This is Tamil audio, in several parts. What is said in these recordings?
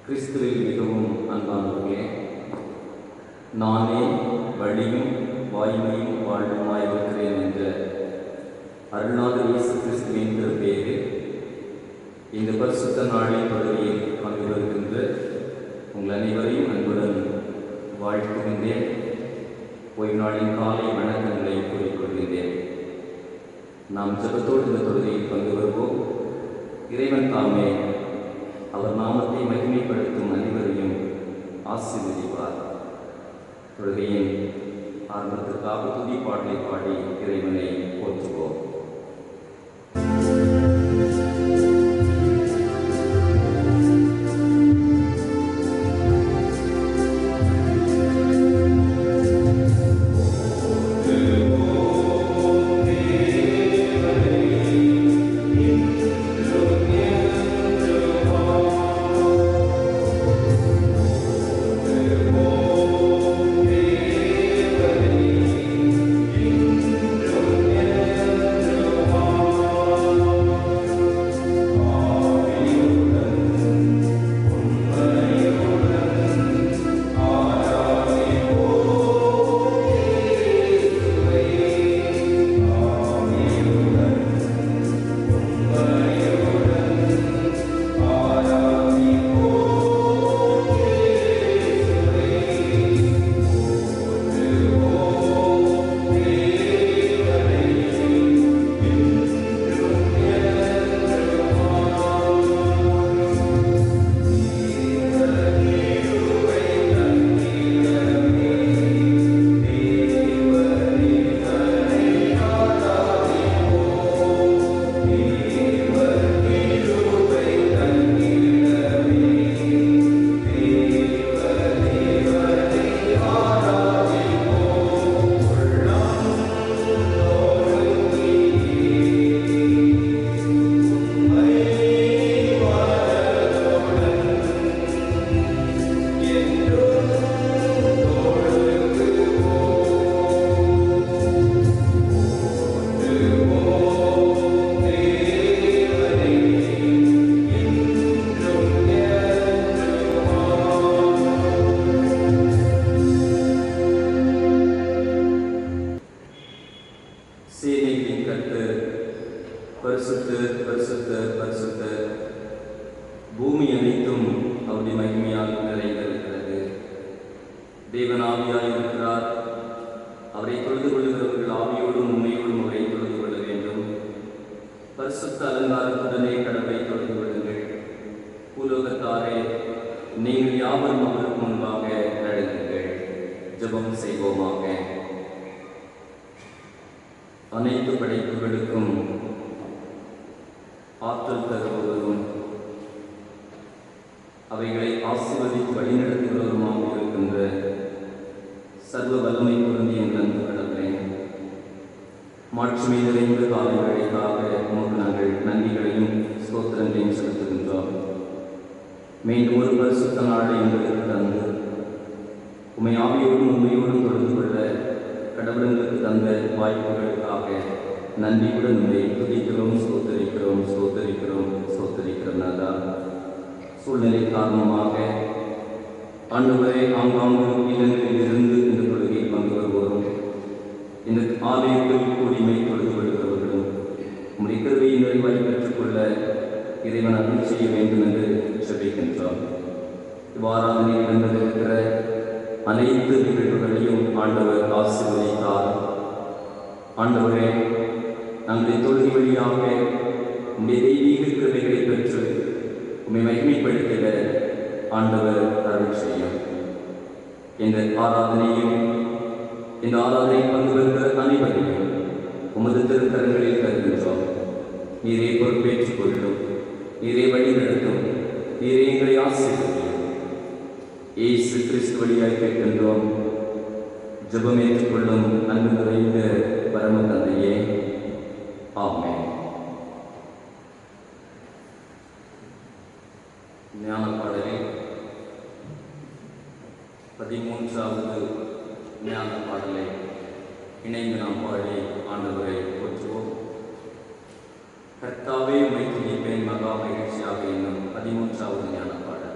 கிறிஸ்துவில் மிகவும் அன்பானவர்களே, நானே வழியும் வாய்மையும் வாழ்வுமாயிருக்கிறேன் என்ற அருள்நாதர் இயேசு கிறிஸ்துவின் திருப்பெயரில் இந்த பரிசுத்த நாளின் பகுதியில் பங்கு வருகின்ற உங்கள் அனைவரையும் அன்புடன் வாழ்த்துகின்றேன். ஓய்வு நாளின் காலை வணக்கங்களை கூறிக்கொள்கின்றேன். நாம் ஜெபத்தோடு இந்த தொழுகையில் பங்கு வருவோம். இறைவன் தாமே அவர் நாமத்தை மகிமைப்படுத்தும் அனைவரையும் ஆசீர்வதிப்பார். தொழுகையின் ஆரம்பத்திற்காக துதி பாடலை பாடி இறைவனை போற்றுவோம். பூமி அனைத்தும் அவருடைய மகிமையால் நிறைந்திருக்கிறது. தேவன் ஆவியாயிருக்கிறார். அவரை தொழுது கொள்ளுகிறவர்கள் ஆவியோடும் உண்மையோடும் அவரை தொழுது கொள்ள வேண்டும். பரிசுத்த அலங்காரத்துடனே கடவுளை தொழுது கொள்ளுங்கள். பூலோகத்தாரே, நீங்கள் யாவரும் அவருக்கு முன்பாக நடங்குங்கள். ஜெபம் செய்வோமாக. அனைத்து படைப்புகளுக்கும் ஆற்றல் தருபவரும் அவைகளை ஆசீர்வதித்து வழிநடத்துகிறவருமாக இருக்கின்ற சர்வ வல்லமை பொருந்திய நன்கு கடவுளே, மாட்சிமை நிறைந்த காலை வேளைக்காக உமக்கு நாங்கள் நன்றிகளையும் ஸ்தோத்திரங்களையும் செலுத்துகின்றோம். மீண்டும் ஒரு பரிசுத்த நாளை எங்களுக்கு தந்து உம்மை ஆவியோடும் உண்மையோடும் தொழுது கொள்ள கடவுளுங்களுக்கு தந்த வாய்ப்புகளுக்காக நன்றியுடன் உண்மை துதிக்கிறோம், ஸ்தோத்தரிக்கிறோம் ஸ்தோத்தரிக்கிறோம் ஸ்தோத்தரிக்கிறோம். நாதா, சூழ்நிலை காரணமாக ஆண்டவரே ஆங்காங்கு இல்லங்களில் இருந்து இந்த தொழுகையில் பங்கு வருவோரும் இந்த ஆலயத்தில் கூடிமை தொழுது கொள்கிறவர்களும் உம்முடைய கருவியை நிறைவாய் பெற்றுக்கொள்ள இறைவன் அருள் செய்ய வேண்டும் என்று ஜெபிக்கின்றோம். இவ்வாறாக நடந்திருக்கிற அனைத்து நிகழ்வுகளையும் ஆண்டவர் ஆசீர்வதித்தார். ஆண்டவரே, நம்முடைய தொழுகை வழியாக உம்முடைய தெய்வீக கிருபைகளை பெற்று உம்மை மகிமைப்படுத்திட ஆண்டவர் அருள் செய்யும். இந்த ஆராதனையும் இந்த ஆராதனை பங்கு பெறுகிற அனைவரையும் உமது திருக்கரங்களில் கருதுகின்றோம். நீரே பொறுப்பேற்றுக் கொள்ளும், நீரே வழி நடத்தும், நீரே எங்களை ஆசீர்வதியும். இயேசு கிறிஸ்து வழியாய் கேட்கின்றோம். ஜெபம் ஏற்றுக்கொள்ளும் அன்பு நிறைந்த பரம தந்தையே, ஆமென். ஞான பாடலில் 13வது ஞான பாடலை இணைந்து நாம் பாடி ஆண்டவரை போற்றுவோம். கர்த்தாவே, உம்மை துதிப்பேன் மகா மகிழ்ச்சியாக என்னும் 13வது ஞானப்பாடல்.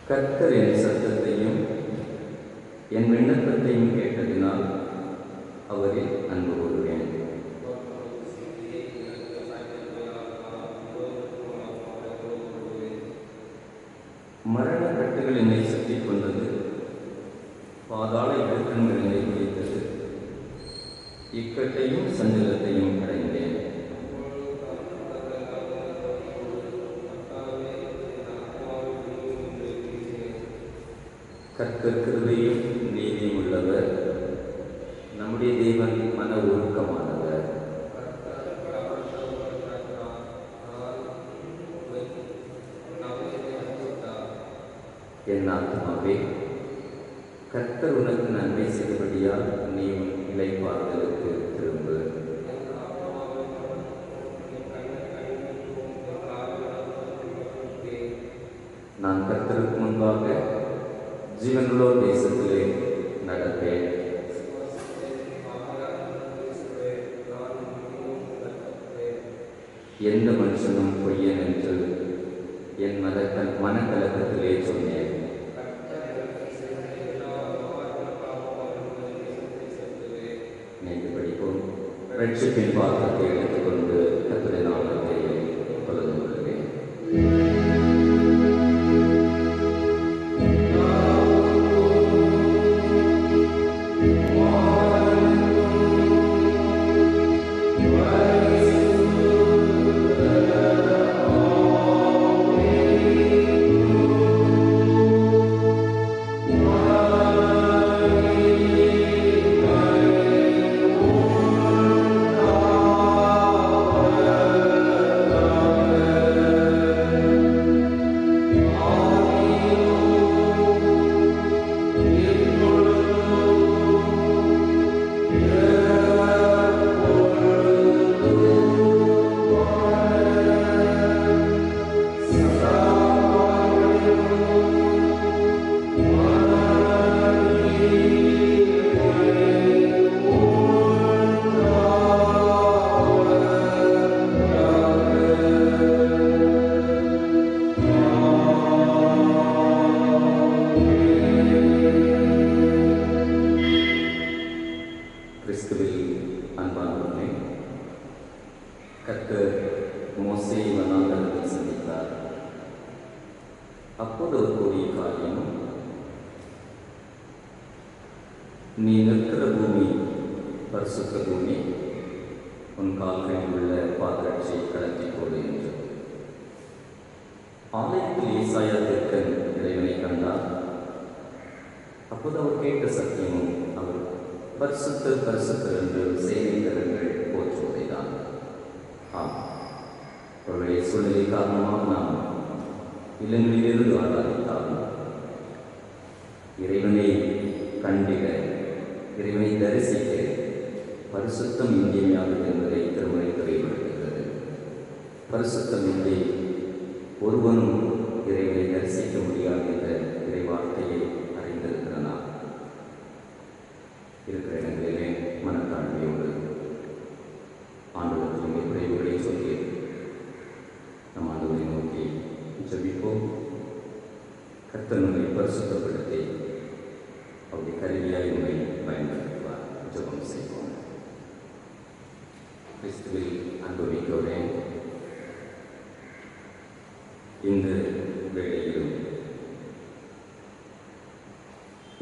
கர்த்தர் என் சத்தத்தையும் என் விண்ணப்பத்தையும் கேட்டதினால் அவரில் அன்பு கூறுவேன். மரண கட்டுகள் என்னை சுற்றிக் கொண்டது, பாதாள இடுக்கண்கள் என்னை பிடித்தது. இக்கட்டையும் சஞ்சலத்தையும் அடைந்தேன். கர்த்தர் கிருபையும் நீதியும் உள்ளவர், நம்முடைய தேவன் மன ஒழுக்கமானவர். என் ஆத்மாவே, கர்த்தர் உனக்கு நன்மை செய்தபடியால் நீ இளைப்பாறுதலுக்கு திரும்பு. நான் கர்த்தருக்கு முன்பாக ஜீவனுள்ளோர் தேசத்திலே நடப்பேன். எந்த மனுஷனும் பொய்யன் என்று என் மனக்கலக்கத்திலே சொன்னேன். நீங்கள் படிப்போம். ரட்சிப்பின் பாத்திரத்தை எடுத்துக்கொண்டு கர்த்தருடைய நாமத்தை தொழுது கொள்வேன். கர்த்தர் மோசேயை வனாந்தரத்தில் சந்தித்தார். அப்போது அவர் கூறிய காரியம், நீ நிற்கிற பூமி பரிசுத்த பூமி, உன் கால்களில் உள்ள பாதரட்சியை கலத்தி போடு என்று. ஆலயத்தில் ஏசாயா தீர்க்கன் இறைவனை கண்டார். அப்போது அவர் கேட்ட சத்தியமும் அவர் பரிசுத்தர் பரிசுத்தர் என்று சேனைத்தரங்கள் போற்றுவதைதான். ஆம், அவருடைய சூழ்நிலை காரணமாக நாம் இல்லங்களிலிருந்து ஆராதித்தாலும் இறைவனை கண்டிட, இறைவனை தரிசிக்க பரிசுத்தம் இன்றியமையாதது என்பதை திருமுறை தெளிவுபடுத்துகிறது. பரிசுத்தம் இன்றி ஒருவனும் இறைவனை தரிசிக்க முடியாது என்ற இறை வார்த்தையை அறிந்திருக்கிற நாம் இருக்கிற இடங்களிலே மனத்தாழ்மையோடு ஆண்டவருடைய குறைவுகளை சொல்லி நம் ஆண்டவரை நோக்கி ஜெபிப்போம். கர்த்தர் நம்மை பரிசுத்தப்படுத்தி அவருடைய கருவியாய் நம்மை பயன்படுத்துவார். ஜெபம் செய்வோம். கிறிஸ்துவில் அன்புமிக்கோரே, இந்த வேளையிலும்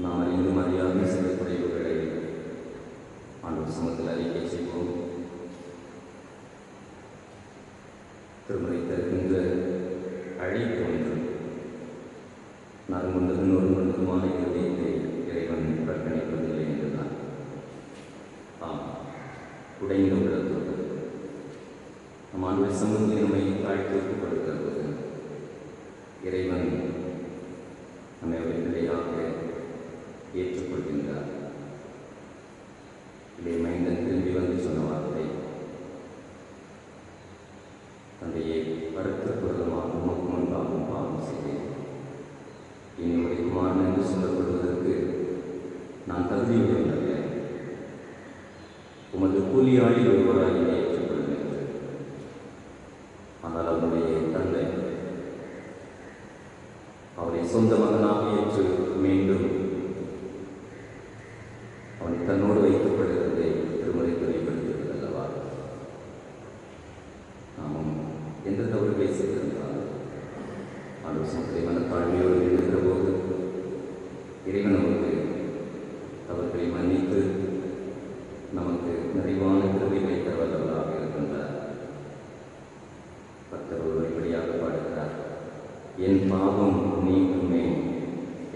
நாம் அறிந்து மரியாதை சில குறைவுகளை ஆண்டவர் சமூகத்தில் அறிக்கை செய்வோம். திருமுறை தருகின்ற அழைப்பு ஒன்று, நறுமண்டதும் நொறுமண்டதுமான இருதயத்தை இறைவன் புறக்கணிப்பதில்லை என்றுதான். ஆம், உடைந்த உள்ளத்தோடு நம் ஆண்டவர் சமூகத்தில் நம்மை தாழ்த்தி கொடுக்கிறது. இறைவன் நம்மை அவருடைய பிள்ளையாக ஏற்றுக்கொள்கின்றார். இதை மைந்தன் திரும்பி வந்து சொன்ன வார்த்தை, தந்தையை வருத்த புரதமாக உமக்கு முன்பாகவும் பாவம் செய்தேன். இனி உடைய குமாரன் என்று சொல்லப்படுவதற்கு நான் தகுதியுடையவனல்ல. உமது கூலியாளி ஒருவராக என்னை ஏற்றுக்கொள்ளும் என்று. ஆனால் அவனுடைய தந்தை அவனை சொந்த மகனாக ஏற்று மீண்டும் அவனை தன்னோடு வைக்கப்படுகிறதை திருமுறை தெளிவுபடுத்துகிறது அல்லவா? நாமும் எந்த தவறுகளை செய்திருந்தாலும் ஆலோசனை மனத்தாழ்மையோடு எழுதுகிற போது இறைவன் நமக்கு தவறுகளை மன்னித்து நமக்கு நிறைவான கிருபைகளை தருவதாக இருக்கின்றார். பக்தர் ஒருவர் இப்படியாக பாடுகிறார், என் பாவம் நீக்குமே,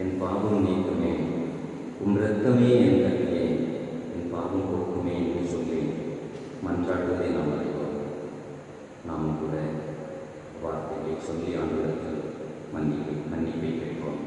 என் பாவம் நீக்குமே, உம் இரத்தமே என் கட்டியே, என் பாவம் போக்குமே என்று சொல்லி மன்றாடுவதை நாம் அறிவோம். நாம் கூட வார்த்தையை சொல்லி ஆண்டவர்கள் மன்னிப்பை கேட்போம்.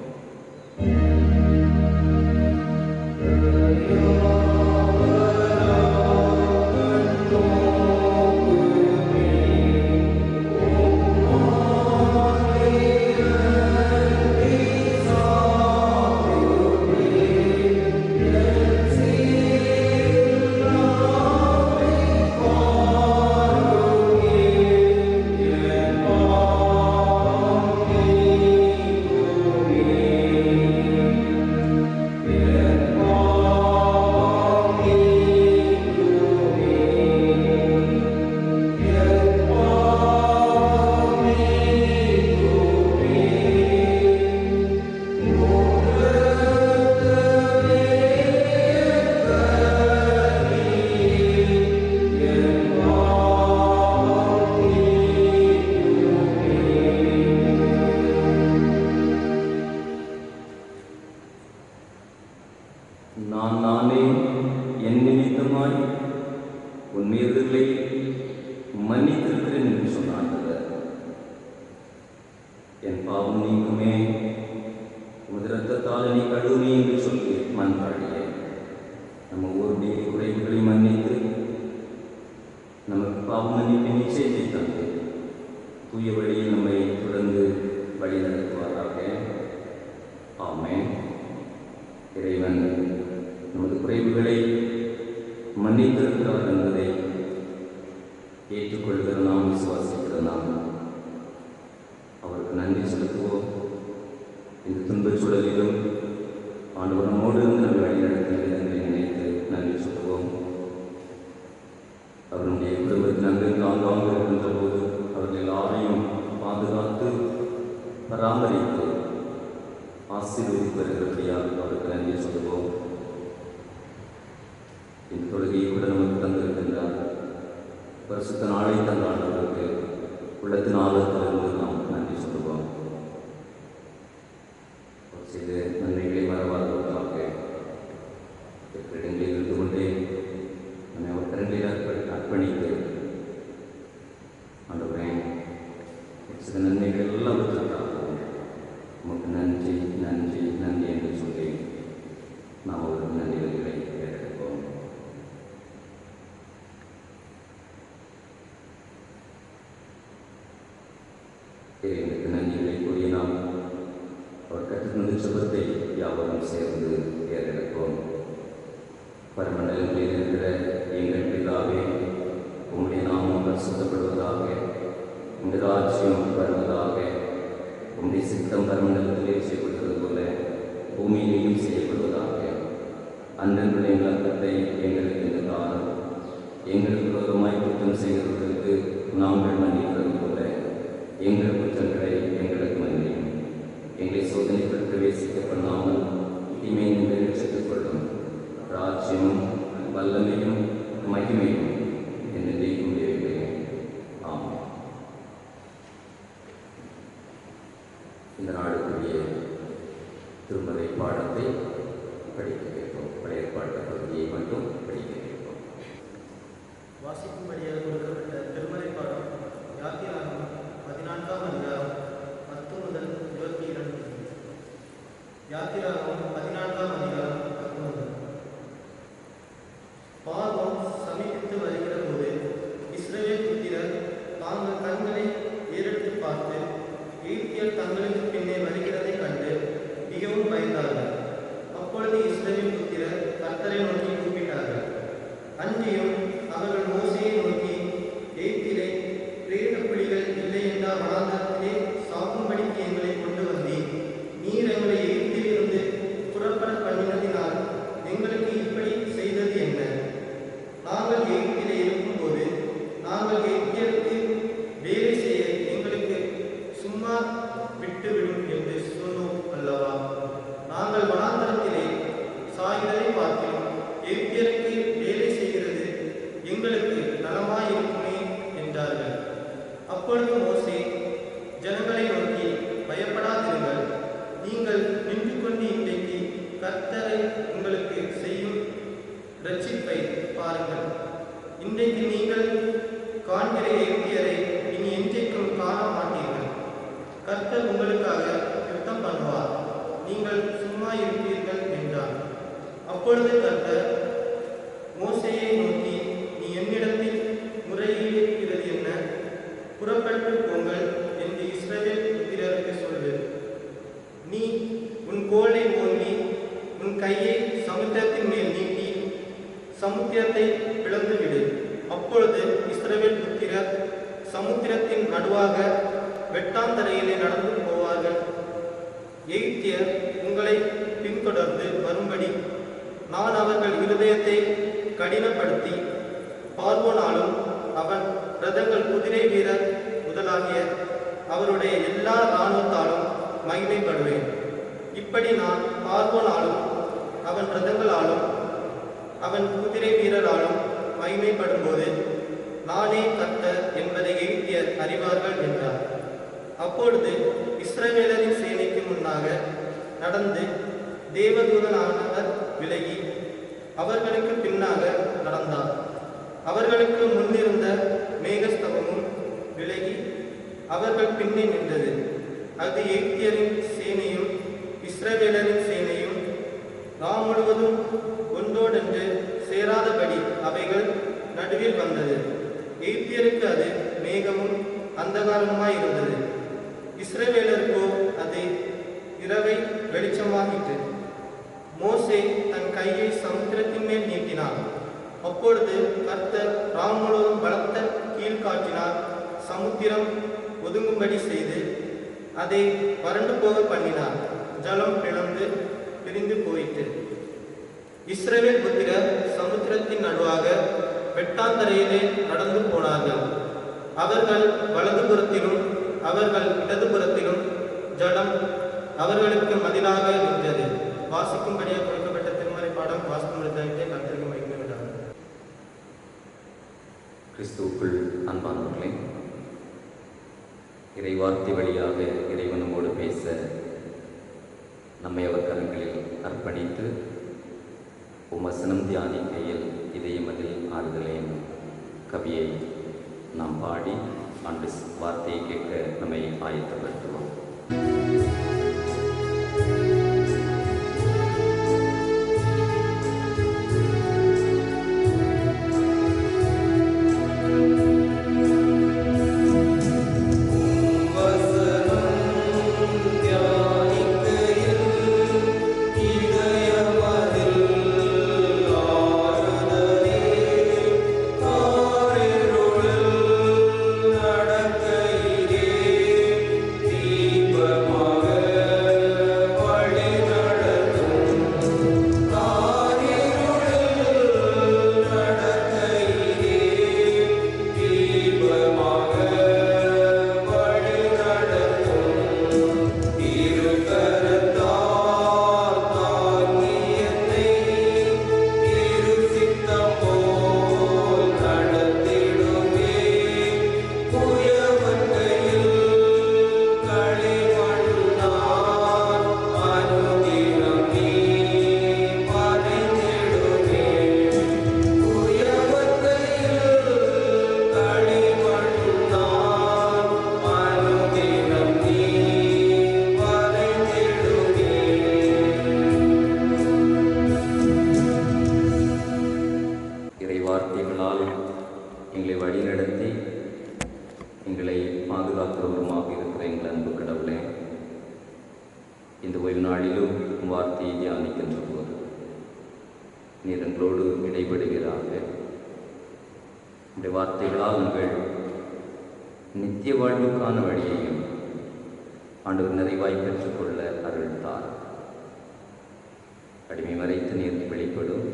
நானே என் நிமித்தமாய் உன் மீறுதலை மன்னித்திருக்கிறேன் என்று சொன்னார். என் பாவம் நீக்குமே, உமது இரத்தத்தால் நீ கழுவுமே என்று சொல்லி மன்றாடியே நம்ம ஒவ்வொருடைய குறைவுகளை மன்னித்து நமக்கு பாவம் மன்னிப்பு நிச்சயத்தை தந்து தூய வழியில் நம்மை தொடர்ந்து வழி நடத்துவாராக. ஆமென். இறைவன் நமது குறைவுகளை மன்னித்திருக்கிறார் என்பதை ஏற்றுக்கொள்கிற நாம், விசுவாசிக்கிற நாம் அவருக்கு நன்றி செலுத்துவோம். இந்த துன்பச் சூழலிலும் ஆண்டவர் நம்மோடு நம்மை வழிநடத்தின விதங்களை நினைத்து நன்றி சொல்லுவோம். அவருடைய குடும்பத்தில் அங்கு ஆங்காங்கு இந்த தொழுகையை கூட நமக்கு தந்திருக்கின்றார். பரிசுத்த நாளை தந்த ஆண்டவருக்கு உள்ளத்தின் ஆழத்திலிருந்து நாம் நன்றி சொல்லுவோம். செய்த நன்மைகளை மறவாதவர்களாக இடங்களில் இருந்து கொண்டே நம்மை அவர் கரங்களில் அர்ப்பணித்து ஆண்டவரே சில நன்மைகள் எல்லாம் பெற்றிருக்காகவும் நமக்கு நன்றி நன்றி நன்றி என்று சொல்லி நாம் அவருக்கு நன்றிகளை ஏறெடுப்போம். எங்களுக்கு நன்றிகளை கூறிய நாம் அவர் கற்றுத்தந்த சுபத்தை யாவரும் சேர்ந்து ஏறெடுப்போம். பரமண்டலங்களில் இருக்கிற எங்கள் பிதாவே, உம்முடைய நாமம் பரிசுத்தப்படுவதாக, உம்முடைய ராஜ்யம் வருவதாக, உம்முடைய சித்தம் பரமண்டலத்திலே செய்யப்படுவது போல பூமியிலேயும் செய்யப்படுவதாக. அன்றன்றுடைய நலத்தை எங்களுக்கு இந்த காலம் எங்களுக்கு விரோதமாய் குற்றம் செய்கிறவர்களுக்கு நாங்கள் மன்னிப்பது போல எங்கள் குற்றங்களை எங்களுக்கு மன்னியும். எங்களை சோதனைக்குள் பிரவேசிக்க பண்ணாமல் தீமையிலிருந்து ரட்சித்துக் கொள்ளும். ராஜ்யமும் வல்லமையும் மகிமையும் என்று தெய்வம் இருக்கிறேன். ஆமாம். இந்த நாடுக்குரிய திருமறை பாடத்தை படிக்க கேட்போம். பழைய பாட்ட பகுதியை மட்டும் படிக்க கேட்போம். வாசிக்கும்படியாக கொடுக்கப்பட்ட திருமறை பாடம் யாத்திராகமம் 14ஆம் அதிகாரம் 10 முதல் 22. யாத்திராகமம் 14ஆம் அதிகாரம் 10 முதல். பார்வோன் சமீபித்து வருகிற போது இஸ்ரவேல் புத்திரர் தாங்கள் கண்களை ஏறெடுத்து பார்த்து எகிப்தியர் தங்களுக்கு பின்னே வருகிறதை கண்டு மிகவும் பயந்தார்கள். அப்பொழுது இஸ்ரவேல் புத்திரர் கர்த்தரை நோக்கி கூப்பிட்டார்கள். அன்றியும் அவர்கள் மோசேயை நோக்கி, எகிப்திலே பிரேத புலிகள் இல்லை என்றால் வனாந்தரத்திலே சாகும்படிக்கு எங்களை கொண்டு வந்தீர். நீர் எங்களை எகிப்திலிருந்து புறப்பட பண்ணினதினால் எங்களுக்கு இப்படி செய்தது என்ன? நாங்கள் எகிப்திலே இருக்கும்போது நாங்கள் எகிப்தியருக்கு வேலை செய்ய எங்களுக்கு சும்மா விட்டுவிடும் என்று சொன்னோம் அல்லவா? நாங்கள் வனாந்தரத்திலே சாகிறதை பார்க்கிறோம். எகிப்தியருக்கு வேலை செய்கிறது எங்களுக்கு நலமாயிருக்குமே என்றார்கள். அப்பொழுது மோசே ஜனங்களை நோக்கி, பயப்படாதிருங்கள், நீங்கள் நின்று கொண்டு இன்றைக்கு கர்த்தரை உங்களுக்கு செய்யும் இரட்சிப்பை பாருங்கள். இன்றைக்கு நீங்கள் காண்கிற எகிப்தியரை இனி என்றைக்கும் காண மாட்டீர்கள். கர்த்தர் உங்களுக்காக யுத்தம் பண்ணுவார், நீங்கள் சும்மா இருப்பீர்கள் என்றார். அப்பொழுது கர்த்தர் மோசேயை நோக்கி, நீ என்னிடத்தில் முறையிடுகிறது என்ன? புறப்பட்டு போங்கள் என்று இஸ்ரவேல் புத்திரருக்கு சொல்லு. நீ உன் கோலை ஓங்கி உன் கையை சமுத்திரத்தின் மேல் நீட்டி சமுத்திரத்தை பிளந்து விடு. அப்பொழுது இஸ்ரவேல் புத்திரர் சமுத்திரத்தின் நடுவாக வெட்டாந்தரையிலே நடந்து போவார்கள். எகிப்தியர் உங்களை பின்தொடர்ந்து வரும்படி நான் அவர்கள் இருதயத்தை கடினப்படுத்தி பார்வோனாலும் அவன் ரதங்கள் குதிரை வீரர் முதலாகிய அவருடைய எல்லா இராணுவத்தாலும் மகிமைப்படுவேன். இப்படி நான் பார்வோனாலும் அவன் ரதங்களாலும் அவன் குதிரை வீரராலும் மகிமைப்படும்போது நானே கர்த்தர் என்பதை எகிப்தியர் அறிவார்கள் என்றார். அப்பொழுது இஸ்ரவேலரின் சேனைக்கு முன்னாக நடந்து தேவதூதனானவர் விலகி அவர்களுக்கு பின்னாக நடந்தார். அவர்களுக்கு முன்னிருந்த மேகஸ்தவமும் விலகி அவர்கள் பின்னே நின்றது. அது எகிப்தியரின் சேனையும் இஸ்ரவேலரின் சேனையும் நாம் முழுவதும் ஒன்றோடென்று சேராதபடி அவைகள் நடுவில் வந்தது. எகிப்தியருக்கு அது மேகமும் அந்தகாரமாய் இருந்தது. இஸ்ரவேலருக்கோ அது இரவை வெளிச்சமாகிற்று. மோசே தன் கையை சமுத்திரத்தின் மேல் நீட்டினார். அப்பொழுது கர்த்தர் ராம் முழுவதும் பலத்த கீழ்காற்றினார். சமுத்திரம் ஒதுங்கும்படி செய்து அதை வறண்டு போக பண்ணினார். ஜலம் பிளந்து பிரிந்து போயிற்று. இஸ்ரவேல் புத்திரர் சமுத்திரத்தின் நடுவாக வெட்டாந்தரையிலே நடந்து போனார்கள். அவர்கள் வலதுபுறத்திலும் அவர்கள் இடதுபுறத்திலும் ஜலம் அவர்களுக்கு மதிலாக நின்றது. வாசிக்கும்படியாக கொடுக்கப்பட்ட திருமறை பாடம் வாசிக்கும் கருத்திற்கு மகிழ்ந்து விட்டார்கள். கிறிஸ்துவுக்குள் அன்பானவர்களே, இறைவார்த்தை வழியாக இறைவன் நம்மோடு பேச நம்மை அவர் கரங்களில் அர்ப்பணித்து வசனம் தியானிக்கையில் இதயமதில் ஆறுதலேன் கவியை நாம் பாடி ஆண்டு வார்த்தையை கேட்க நம்மை ஆயத்தப்படுத்துவோம். வார்த்தைகளால் எங்களை வழிநடத்தி எங்களை பாதுகாக்கிறவருமாக இருக்கிற எங்கள் அன்பு கடவுளே, இந்த ஓய்வு நாளிலும் வார்த்தையை தியானிக்கின்ற போது நீர் எங்களோடு இடைபடுகிறாக. இந்த வார்த்தைகளால் உங்கள் நித்திய வாழ்வுக்கான வழியையும் ஆண்டவர் நிறைவாய் பெற்றுக்கொள்ள அருள்தார். அடிமை மறைத்து நீர் வெளிப்படும்.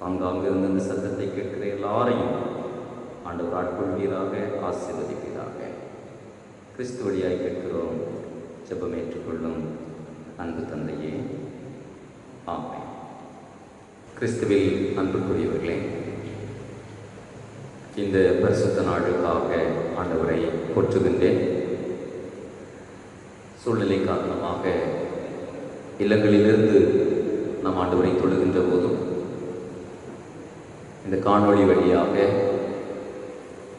ஆங்காங்கு இருந்த இந்த சத்தத்தை கேட்கிற எல்லாரையும் ஆண்டவர் ஆட்கொள்வீராக, ஆசீர்வதிப்பீராக. கிறிஸ்து வழியாய் கேட்கிறோம், ஜெபம் ஏற்றுக்கொள்ளும் அன்பு தந்தையே, ஆமென். கிறிஸ்துவில் அன்புக்குரியவர்களே, இந்த பரிசுத்த நாளுக்காக ஆண்டவரை போற்றுகின்றேன். சூழ்நிலை காரணமாக இல்லங்களிலிருந்து நாம் ஆண்டவரை தொழுகின்ற போதும் இந்த காணொளி வழியாக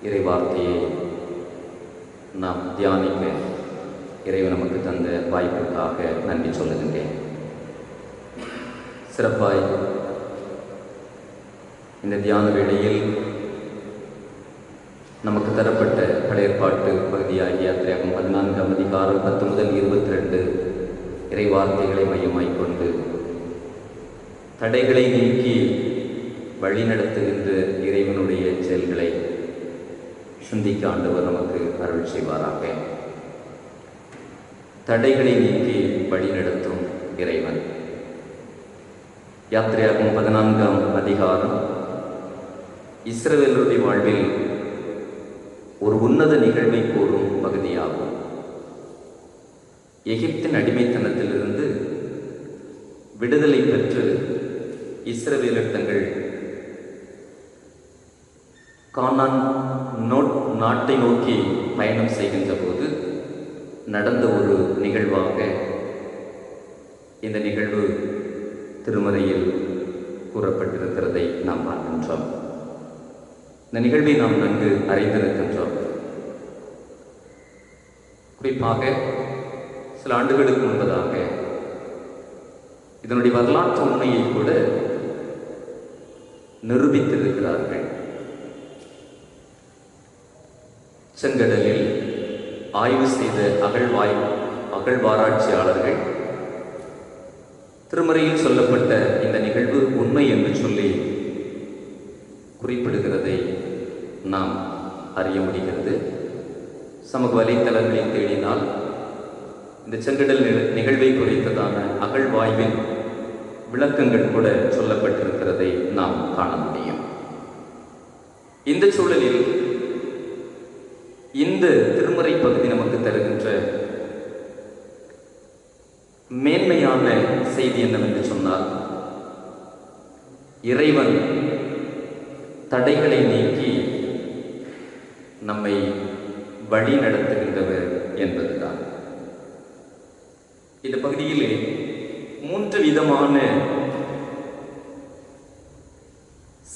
இறைவார்த்தையை நாம் தியானிக்க இறைவன் நமக்கு தந்த வாய்ப்புக்காக நன்றி சொல்லுகின்றேன். சிறப்பாய் இந்த தியான வேளையில் நமக்கு தரப்பட்ட பழையற்பாட்டு பகுதியாகிய யாத்திரையாகும் 14ஆம் அதிகாரம் 10 முதல் 22 இறைவார்த்தைகளை மையமாய்க் கொண்டு தடைகளை நீக்கி வழிநடத்துகின்ற இறைவனுடைய செயல்களை சிந்திக்க ஆண்டவர் நமக்கு அருள் செய்வாராக. தடைகளை நீக்கி வழிநடத்தும் இறைவன். யாத்திரையாகும் 14ஆம் அதிகாரம் இஸ்ரவேலருடைய வாழ்வில் ஒரு உன்னத நிகழ்வை கூறும் பகுதியாகும். எகிப்தின் அடிமைத்தனத்திலிருந்து விடுதலை பெற்று இஸ்ரவேலர் தங்கள் கானான் நாட்டை நோக்கி பயணம் செய்கின்ற போது நடந்த ஒரு நிகழ்வாக இந்த நிகழ்வு திருமறையில் கூறப்பட்டிருக்கிறதை நாம் பார்க்கின்றோம். இந்த நிகழ்வை நாம் நன்கு அறிந்திருக்கின்றோம். குறிப்பாக சில ஆண்டுகளுக்கு முன்பதாக இதனுடைய வரலாற்று உண்மையை கூட நிரூபித்திருக்கிறார்கள். செங்கடலில் ஆய்வு செய்த அகழ்வாராய்ச்சியாளர்கள் திருமறையில் சொல்லப்பட்ட இந்த நிகழ்வு உண்மை என்று சொல்லி குறிப்பிடுகிறதை நாம் அறிய முடிகிறது. சமூக வலைத்தளங்களில் தேடினால் இந்த செங்கடல் நிகழ்வை குறித்ததான அகழ்வாய்வின் விளக்கங்கள் கூட சொல்லப்பட்டிருக்கிறதை நாம் காண முடியும். இந்த சூழலில் இந்த திருமறை பகுதி நமக்கு தருகின்ற மேன்மையான செய்தி என்னவென்று சொன்னால், இறைவன் தடைகளை நீக்கி நம்மை வழி நடத்துகின்றவர் என்பதுதான். இந்த பகுதியிலே 3 விதமான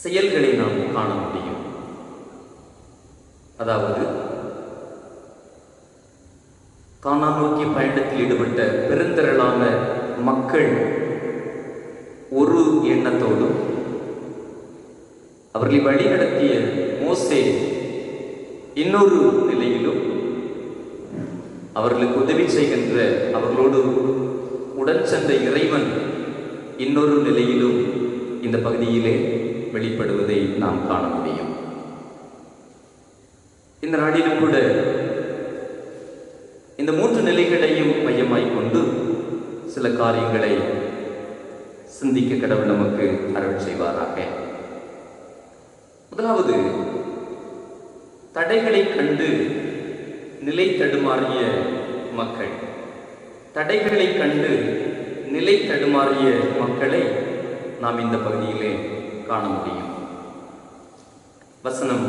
செயல்களை நாம் காண முடியும். அதாவது கானான் நோக்கிய பயணத்தில் ஈடுபட்ட பெருந்திரளான மக்கள் ஒரு எண்ணத்தோடும், அவர்களை வழி நடத்திய மோசே இன்னொரு நிலையிலும், அவர்களுக்கு உதவி செய்கின்ற அவர்களோடு உடன் சென்ற இறைவன் இன்னொரு நிலையிலும் இந்த பகுதியிலே வெளிப்படுவதை நாம் காண முடியும். இந்த நாளிலும் கூட இந்த 3 நிலைகளையும் மையமாய் கொண்டு சில காரியங்களை சிந்திக்க கடவுள் நமக்கு அருள் செய்வாராக. முதலாவது, தடைகளை கண்டு நிலை தடுமாறிய மக்கள். தடைகளை கண்டு நிலை தடுமாறிய மக்களை நாம் இந்த பகுதியிலே காண முடியும். வசனம்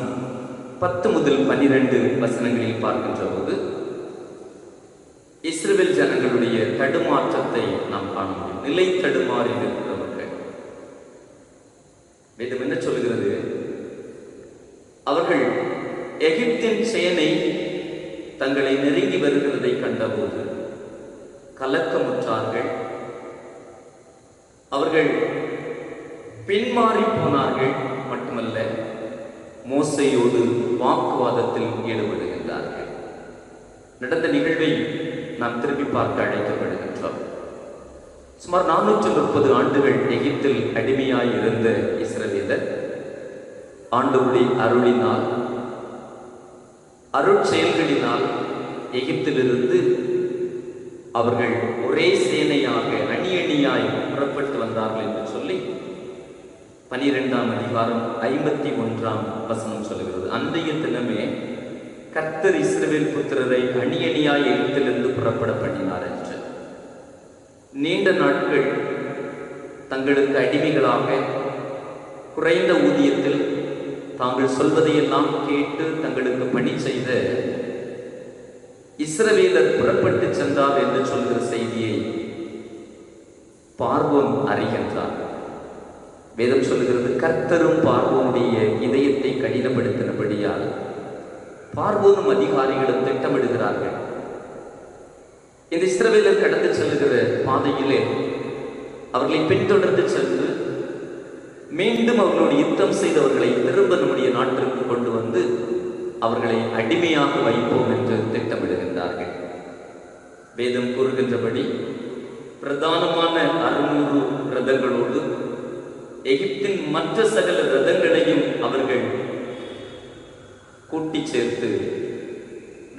10 முதல் 12 வசனங்களில் பார்க்கின்ற போது இஸ்ரவேல் ஜனங்களுடைய தடுமாற்றத்தை நாம் காண முடியும். நிலை தடுமாறி இருக்கிற மக்கள். வேதம் என்ன சொல்கிறது? அவர்கள் எகிப்தின் சேனை தங்களை நெருங்கி வருகிறதை கண்டபோது கலக்கமுற்றார்கள். அவர்கள் பின்மாறி போனார்கள். மட்டுமல்ல, மோசையோடு வாக்குவாதத்தில் ஈடுபடுகின்றார்கள். நடந்த நிகழ்வை நாம் திருப்பி பார்க்க அழைக்கப்படுகின்றோம். சுமார் 430 ஆண்டுகள் எகிப்தில் அடிமையாய் இருந்த இஸ்ரவேலர் ஆண்டவருடைய அருளினால், அருட்செயல்களினால் எகிப்திலிருந்து அவர்கள் ஒரே சேனையாக அணி அணியாய் புறப்பட்டு வந்தார்கள் என்று சொல்லி 12ஆம் அதிகாரம் 51ஆம் வசனம் சொல்லுகிறது. அன்றைய தினமே கர்த்தர் இஸ்ரவேல் புத்திரரை அணி அணியாய் எகிப்திலிருந்து புறப்பட பண்ணினார் என்று. நீண்ட நாட்கள் தங்களுக்கு அடிமைகளாக குறைந்த ஊதியத்தில் தாங்கள் சொல்வதையெல்லாம் கேட்டு தங்களுக்கு பணி செய்த இஸ்ரவேலர் புறப்பட்டு சென்றார் என்று சொல்கிற செய்தியை பார்வோன் அறிகின்றார். வேதம் சொல்லுகிறது, கர்த்தரும் பார்வோனுடைய இதயத்தை கடினப்படுத்தினபடியால் பார்வோனும் அதிகாரிகளும் திட்டமிடுகிறார்கள். இந்த இஸ்ரவேலர் கடந்து செல்லுகிற பாதையிலே அவர்களை பின்தொடர்ந்து சென்று மீண்டும் அவர்களோடு யுத்தம் செய்தவர்களை திரும்ப நம்முடைய நாட்டிற்கு கொண்டு வந்து அவர்களை அடிமையாக வைப்போம் என்று திட்டமிடுகின்றார்கள். வேதம் கூறுகின்றபடி பிரதானமான 600 ரதங்களோடு எகிப்தின் மற்ற சகல ரதங்களையும் அவர்கள் கூட்டி சேர்த்து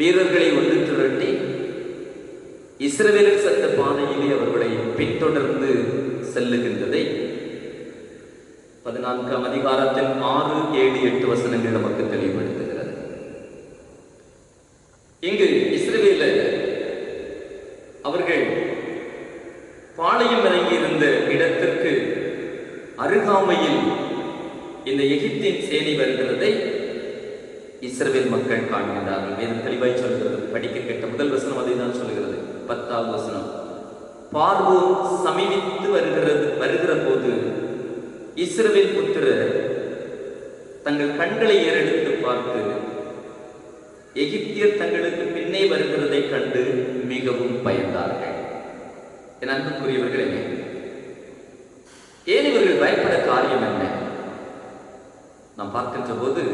வீரர்களை ஒன்று திரட்டி இஸ்ரவேலர் சென்ற பாதையிலே அவர்களை பின்தொடர்ந்து செல்லுகின்றதை 14ஆம் அதிகாரத்தின் 6, 7, 8 வசனங்கள் நமக்கு தெளிவுபடுத்துகிறது. இங்கு இஸ்ரவேலர் அவர்கள் பாளையம் இறங்கியிருந்த இடத்திற்கு அருகாமையில் இந்த எகிப்தின் சேனை வருகிறதை இஸ்ரவேல் மக்கள் காண்கின்றார்கள். வேதம் தெளிவாய் சொல்கிறது. படிக்க கேட்ட முதல் வசனம் அதை தான் சொல்கிறது. 10ஆவது வசனம், பார்வோன் சமீபித்து வருகிற போது இஸ்ரவேல் புத்திரர் தங்கள் கண்களை ஏறெடுத்து பார்த்து எகிப்தியர் தங்களுக்கு பின்னே வருகிறதை கண்டு மிகவும் பயந்தார்கள். என் அன்புக்குரியவர்களே, ஏன் இவர்கள் பயப்பட காரியம் என்ன? நாம் பார்க்கின்ற போது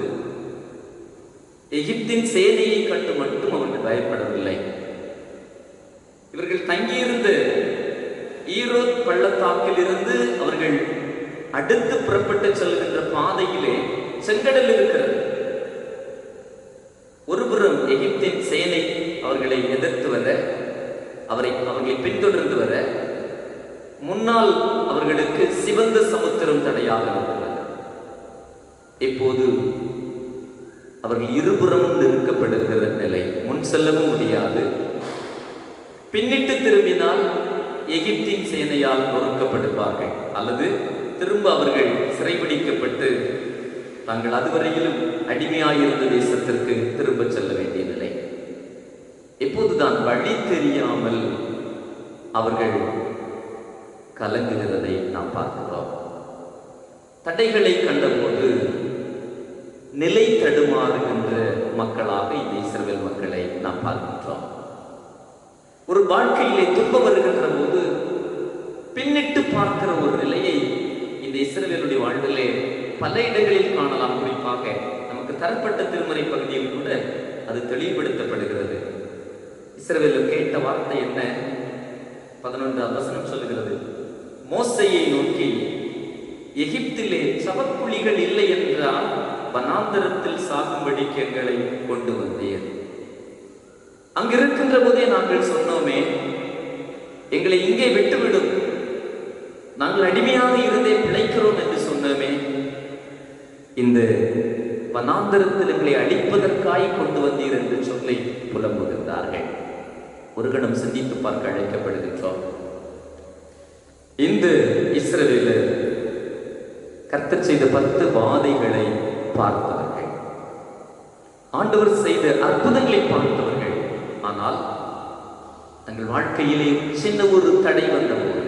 எகிப்தின் சேனையை கண்டு மட்டும் அவர்கள் பயப்படவில்லை. இவர்கள் தங்கியிருந்த ஈரோத் பள்ளத்தாக்கில் இருந்து அவர்கள் அடுத்து புறப்பட்டு செல்கின்ற பாதையிலே செங்கடல் இருக்கிறது. ஒருபுறம் எகிப்தின் சேனை அவர்களை எதிர்த்து வர, அவர்களை பின்தொடர்ந்து வர, முன்னால் அவர்களுக்கு சிவந்த சமுத்திரம் தடையாக இருக்கிறது. இப்போது அவர்கள் இருபுறமும் நிறுக்கப்படுகிற நிலை. முன் செல்லவும் முடியாது. பின்னிட்டு திரும்பினால் எகிப்தின் சேனையால் நொறுக்கப்படுவார்கள், அல்லது திரும்ப அவர்கள் சிறைபிடிக்கப்பட்டு தாங்கள் அதுவரையிலும் அடிமையாயிருந்த தேசத்திற்கு திரும்ப செல்ல வேண்டிய நிலை. எப்போதுதான் வழி தெரியாமல் அவர்கள் கலங்குகிறதை நாம் பார்க்கிறோம். தடைகளை கண்டபோது நிலை தடுமாறுகின்ற மக்களாக இந்த இஸ்ரவேல் மக்களை நாம் பார்க்கின்றோம். ஒரு வாழ்க்கையிலே துன்பம் வருகின்ற போது பின்னிட்டு பார்க்கிற ஒரு நிலையை இந்த இஸ்ரவேலுடைய வாழ்விலே பல இடங்களில் காணலாம். குறிப்பாக நமக்கு தரப்பட்ட திருமறை பகுதியில் கூட அது தெளிவுபடுத்தப்படுகிறது. இஸ்ரவேல் கேட்ட வார்த்தை என்ன? 11ஆம் வசனம் சொல்லுகிறது, மோசேயை நோக்கி, எகிப்திலே சவக்குழிகள் இல்லை என்றால் வனாந்தரத்தில் சாகும்படிக்கு எங்களை கொண்டு வந்தீர். அங்கிருக்கின்ற போதே நாங்கள் சொன்னோமே, எங்களை இங்கே விட்டுவிடும், நாங்கள் அடிமையாக இருந்தே பிழைக்கிறோம் என்று சொன்னோமே, இந்த வனாந்தரத்தில் எங்களை அழிப்பதற்காய் கொண்டு வந்தீர் என்று சொல்லி புலம்புகின்றார்கள். ஒரு கணம் சிந்தித்து பார்க்க அழைக்கப்படுகின்றோம். இந்த இஸ்ரவேலர் கர்த்தர் செய்த 10 வாதைகளை பார்த்தவர்கள், ஆண்டவர் செய்த அற்புதங்களை பார்த்தவர்கள். ஆனால் தங்கள் வாழ்க்கையிலே சின்ன ஒரு தடை வந்தபோது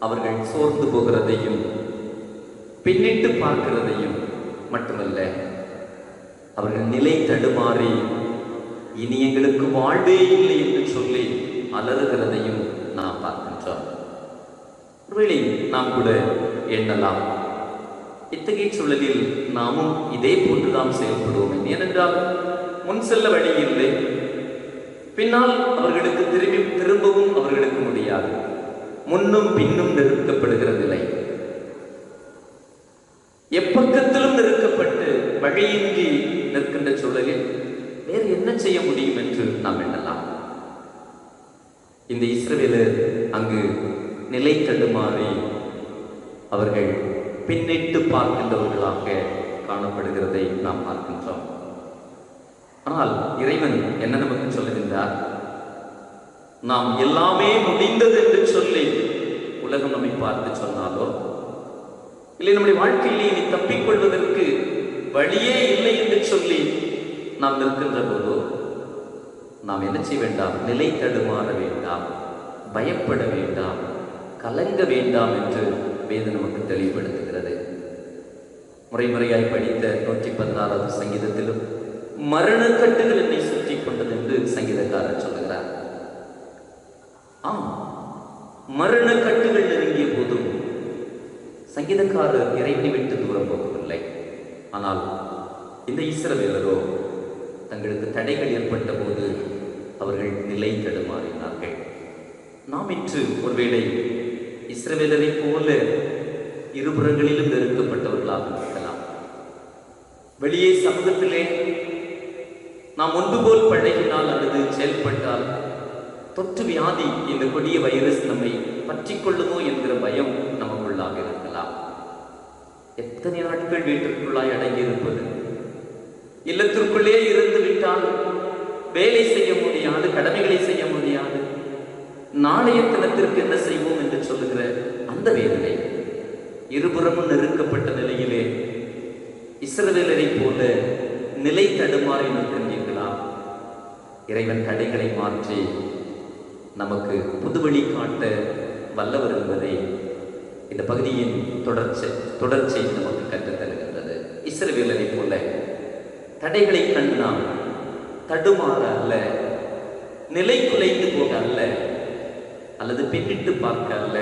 அவர்கள் சோர்ந்து போகிறதையும் பின்னிட்டு பார்க்கிறதையும் மட்டுமல்ல, அவர்கள் நிலை தடுமாறி இனி எங்களுக்கு வாழ்வே இல்லை என்று சொல்லி அலறுகிறதையும் நாம் பார்க்கின்றோம். ஒருவேளை நாம் கூட எண்ணலாம், இத்தகைய சூழலில் நாமும் இதே போன்றுதான் செயல்படுவோம். ஏனென்றால் முன் செல்ல வழி இல்லை, பின்னால் அவர்களுக்கு திரும்பவும் அவர்களுக்கு முடியாது, முன்னும் பின்னும் நிறுத்தப்படுகிற நிலை, எப்பக்கத்திலும் நிறுத்தப்பட்டு வழியின்றி நிற்கின்ற சூழலில் வேறு என்ன செய்ய முடியும் என்று நாம் எண்ணலாம். இந்த இஸ்ரவேலர் அங்கு நிலை தடுமாறி அவர்கள் பின்னிட்டு பார்க்கின்றவர்களாக காணப்படுகிறதை நாம் பார்க்கின்றோம். ஆனால் இறைவன் என்ன நமக்கு சொல்லுகின்றார்? நாம் எல்லாமே முடிந்தது என்று சொல்லி உலகம் நம்மை பார்த்து சொன்னாலோ, இல்லை நம்முடைய வாழ்க்கையிலே இனி தப்பிக்கொள்வதற்கு வழியே இல்லை என்று சொல்லி நாம் நிற்கின்ற போதோ, நாம் என்ன செய்ய வேண்டாம்? நிலை தடுமாற வேண்டாம், பயப்பட வேண்டாம், கலங்க வேண்டாம் என்று வேதம் நமக்கு தெளிவுபடுத்துகிறது. முறைமுறையாய் படித்த 116வது சங்கீதத்திலும் மரண கட்டுகள் என்னை சுற்றி கொண்டது என்று சங்கீதக்காரர் சொல்லுகிறார். மரண கட்டுகள் நெருங்கிய போதும் சங்கீதக்காரர் இறைவனை விட்டு தூரம் போகவில்லை. ஆனால் இந்த இஸ்ரவேலரோ தங்களுக்கு தடைகள் ஏற்பட்ட போது அவர்கள் நிலை தடுமாறினார்கள். நாம் இன்று ஒருவேளை இஸ்ரவேலரை போல இருபுறங்களிலும் நெருக்கப்பட்டவர்களாக இருக்கலாம். வெளியே சமூகத்திலே நாம் முன்பு போல் பழகினால் அல்லது செயல்பட்டால் தொற்று வியாதி, இந்த கொடிய வைரஸ் நம்மை பற்றி கொள்ளுமோ என்கிற பயம் நமக்குள்ளாக இருக்கலாம். எத்தனை நாட்கள் வீட்டிற்குள்ளாய் அடங்கி இருப்பது, இல்லத்திற்குள்ளே இருந்து விட்டால் வேலை செய்ய முடியாது, கடமைகளை செய்ய முடியாது, நாளைய தினத்திற்கு என்ன செய்வோம் என்று சொல்லுகிற அந்த வேதனை, இருபுறமும் நெருக்கப்பட்ட நிலையிலே இஸ்ரவேலரை போல நிலை தடுமாறி நிற்கின்றீர்களா? இறைவன் தடைகளை மாற்றி நமக்கு புதுவழி காட்ட வல்லவர் என்பதை இந்த பகுதியின் தொடர்ச்சி நமக்கு கற்றுத் தருகின்றது. இஸ்ரவேலரை போல தடைகளை கண்டு நாம் தடுமாற அல்ல, நிலை குலைந்து போக அல்ல, அல்லது பின்னிட்டு பார்க்க அல்ல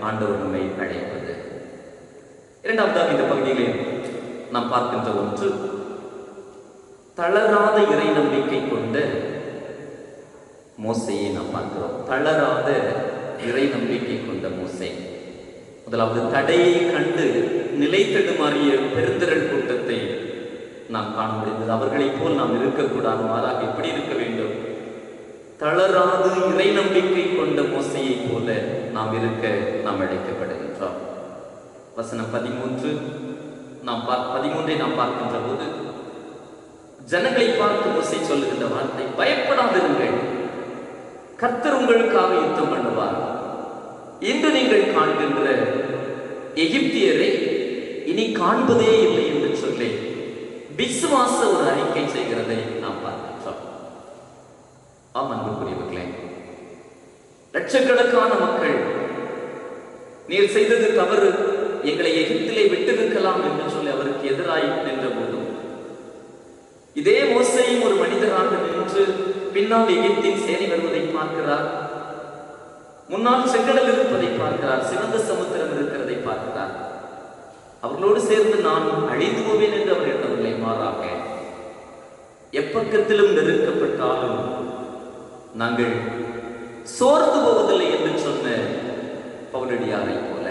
ஆண்டவர் நம்மை அழைப்பது. இரண்டாவதாக இந்த பகுதியிலே நாம் பார்க்கின்ற ஒன்று, தளராத இறை நம்பிக்கை கொண்ட மோசையை நாம் பார்க்கிறோம். தளராத இறை நம்பிக்கை கொண்ட மோசே. முதலாவது, தடையை கண்டு நிலை தடுமாறிய பெருந்திரள் கூட்டத்தை நாம் காண முடிந்தது. அவர்களைப் போல் நாம் இருக்கக்கூடாது, மாறாக எப்படி இருக்க வேண்டும்? தளராது இறை நம்பிக்கை கொண்ட மோசையை போல நாம் இருக்க நாம் அழைக்கப்படுகின்றோம். வசனம் 13 நாம் பார்க்கின்ற போது ஜனங்களை பார்த்து மோசே சொல்லுகின்ற வார்த்தை, பயப்படாதிருங்கள், கர்த்தர் உங்களுக்காக யுத்தம் பண்ணுவார். இன்று நீங்கள் காண்கின்ற எகிப்தியரை இனி காண்பதே இல்லை என்று சொல்லி விசுவாச ஒரு அறிக்கை செய்கிறதை நாம் பார்க்கின்றோம். ஆம் அன்புக்குரியவர்களே, லட்சக்கணக்கான மக்கள் நீர் செய்தது தவறு, எங்களை எகிப்திலே விட்டிருக்கலாம் என்று சொல்லி அவருக்கு எதிராய் நின்ற போதும், இதே மோசேயும் ஒரு மனிதராக நின்று பின்னால் எகிப்தின் சேனை வருவதை பார்க்கிறார், முன்னால் செங்கடல் இருப்பதை பார்க்கிறார், சிவந்த சமுத்திரம் இருக்கிறதை பார்க்கிறார். அவர்களோடு சேர்ந்து நான் அழிந்து போவேன் என்று அவர் எண்ணவில்லை. மாறாக எப்பக்கத்திலும் நெருக்கப்பட்டாலும் நாங்கள் சோர்ந்து போவதில்லை என்று சொன்ன பவுலடியாரை போல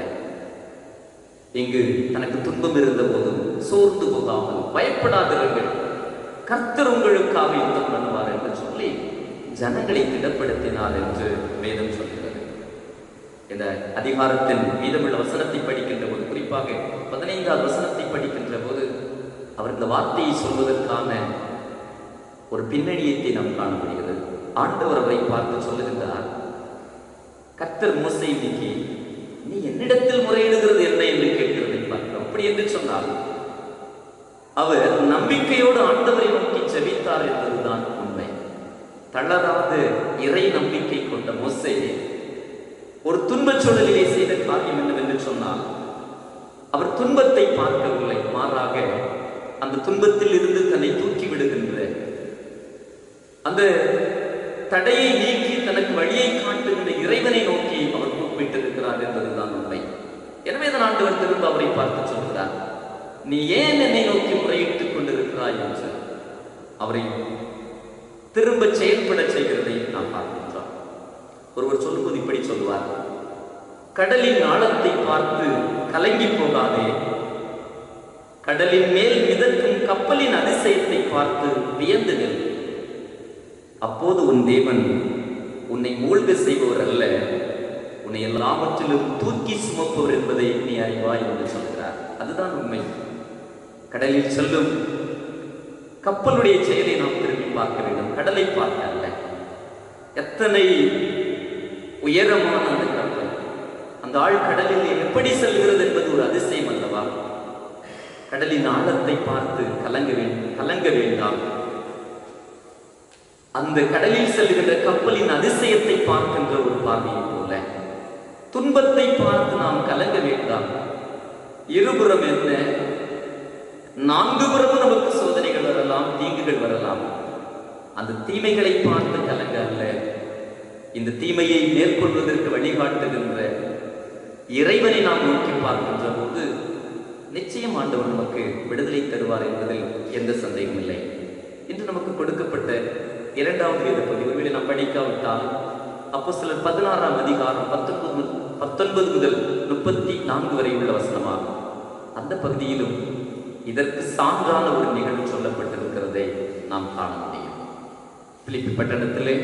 இங்கு தனக்கு துன்பம் இருந்த போதும் சோர்ந்து போகாமல் பயப்படாதிருங்கள், கர்த்தர் உங்களுக்காக யுத்தம் பண்ணுவார் என்று சொல்லி ஜனங்களை திடப்படுத்தினார் என்று வேதம் சொல்கிறது. இந்த அதிகாரத்தின் மீதமுள்ள வசனத்தை படிக்கின்ற போது, குறிப்பாக 15வது வசனத்தை படிக்கின்ற போது, அவர் இந்த வார்த்தையை சொல்வதற்கான ஒரு பின்னணியத்தை நாம் காண முடிகிறது. ஆண்டவர் அவரை பார்த்து சொல்லுகின்றார், கர்த்தர் மோசேயை நோக்கி, நீ என்னிடத்தில் முறையிடுகிறது என்ன என்று கேட்கிறதை பார்க்கிறோம். அப்படி என்று சொன்னால் அவர் நம்பிக்கையோடு ஆண்டவரை நோக்கி ஜெபித்தார் என்பதுதான் உண்மை. தளராத இறை நம்பிக்கை கொண்ட மோசே ஒரு துன்பச் சூழலிலே செய்த காரியம் என்னவென்று சொன்னால், அவர் துன்பத்தை பார்க்கவில்லை, மாறாக அந்த துன்பத்தில் இருந்து தன்னை தூக்கி விடுகின்ற, அந்த தடையை நீக்கி தனக்கு வழியை காட்டுகின்ற இறைவனை நோக்கி அவர் கூப்பிட்டிருக்கிறார் என்பதுதான் உண்மை. எனவே தான் ஆண்டவர் திரும்ப அவரை பார்த்து சொல்கிறார், நீ ஏன் என்னை நோக்கி முறையிட்டுக் கொண்டிருக்கிறாய் என்று அவரை திரும்ப செயல்பட செய்கிறதை நாம் பார்க்கின்றோம். ஒருவர் சொல்லும்போது இப்படி சொல்லுவார், கடலின் ஆழத்தை பார்த்து கலங்கி போகாதே, கடலின் மேல் மிதக்கும் கப்பலின் அதிசயத்தை பார்த்து வியந்து நில். அப்போது உன் தேவன் உன்னை மூழ்க செய்பவர் அல்ல, உன்னை எல்லாவற்றிலும் தூக்கி சுமப்பவர் என்பதை நீ அறிவாய் என்று சொல்கிறார். அதுதான் உண்மை. கடலில் செல்லும் கப்பலுடைய செயலை நாம் திரும்பி பார்க்க வேண்டும், கடலை பார்க்க அல்ல. எத்தனை உயரமான அந்த கப்பல், அந்த ஆழ் கடலில் எப்படி செல்கிறது என்பது ஒரு அதிசயம் அல்லவா? கடலின் ஆழத்தை பார்த்து கலங்க வேண்டாம். அந்த கடலில் செல்கின்ற கப்பலின் அதிசயத்தை பார்க்கின்ற ஒரு பார்வையை போல துன்பத்தை பார்த்து நாம் கலங்க வேண்டாம். இருபுறம் என்ன, 4 புறமும் நமக்கு சோதனைகள் வரலாம், தீங்குகள் வரலாம். அந்த தீமைகளை பார்த்து கலங்க அல்ல, இந்த தீமையை மேற்கொள்வதற்கு வழிகாட்டுகின்ற இறைவனை நாம் நோக்கி பார்க்கின்ற போது நிச்சயம் ஆண்டவர் நமக்கு விடுதலை தருவார் என்பதில் எந்த சந்தேகம் இல்லை. இன்று நமக்கு கொடுக்கப்பட்ட 2வது வேத பகுதி ஒருவேளை நாம் படிக்காவிட்டால் அப்போஸ்தலர் 16ஆம் அதிகாரம் 19 முதல் 34 வரை உள்ள வசனமாகும். அந்த பகுதியிலும் இதற்கு சான்றான ஒரு நிகழ்வு சொல்லப்பட்டிருக்கிறதை நாம் காண முடியும். பிலிப்பி பட்டணத்திலே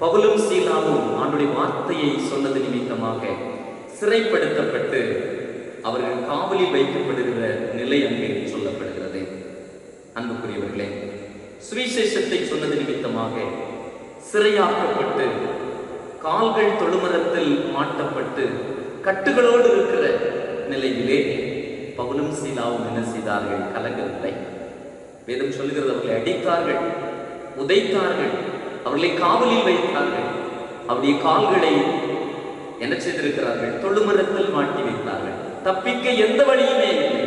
பவுலும் சீலாவும் ஆண்டுடைய வார்த்தையை சொன்னது நிமித்தமாக சிறைப்படுத்தப்பட்டு அவர்கள் காவலில் வைக்கப்படுகிற நிலை அங்கே சொல்லப்படுகிறது. அன்புக்குரியவர்களே, சுவிசேஷத்தை சொன்னது நிமித்தமாக சிறையாக்கப்பட்டு கால்கள் தொழுமரத்தில் மாட்டப்பட்டு கட்டுகளோடு இருக்கிற நிலையிலே பவுலும் சீலாவும் என்ன செய்தார்கள்? கலங்கவில்லை. வேதம் சொல்லுகிறது, அவர்களை அடித்தார்கள், உதைத்தார்கள், அவர்களை காவலில் வைத்தார்கள், அவருடைய கால்களை என்ன செய்திருக்கிறார்கள்? தொழுமரத்தில் மாட்டி வைத்தார்கள். தப்பிக்க எந்த வழியுமே இல்லை.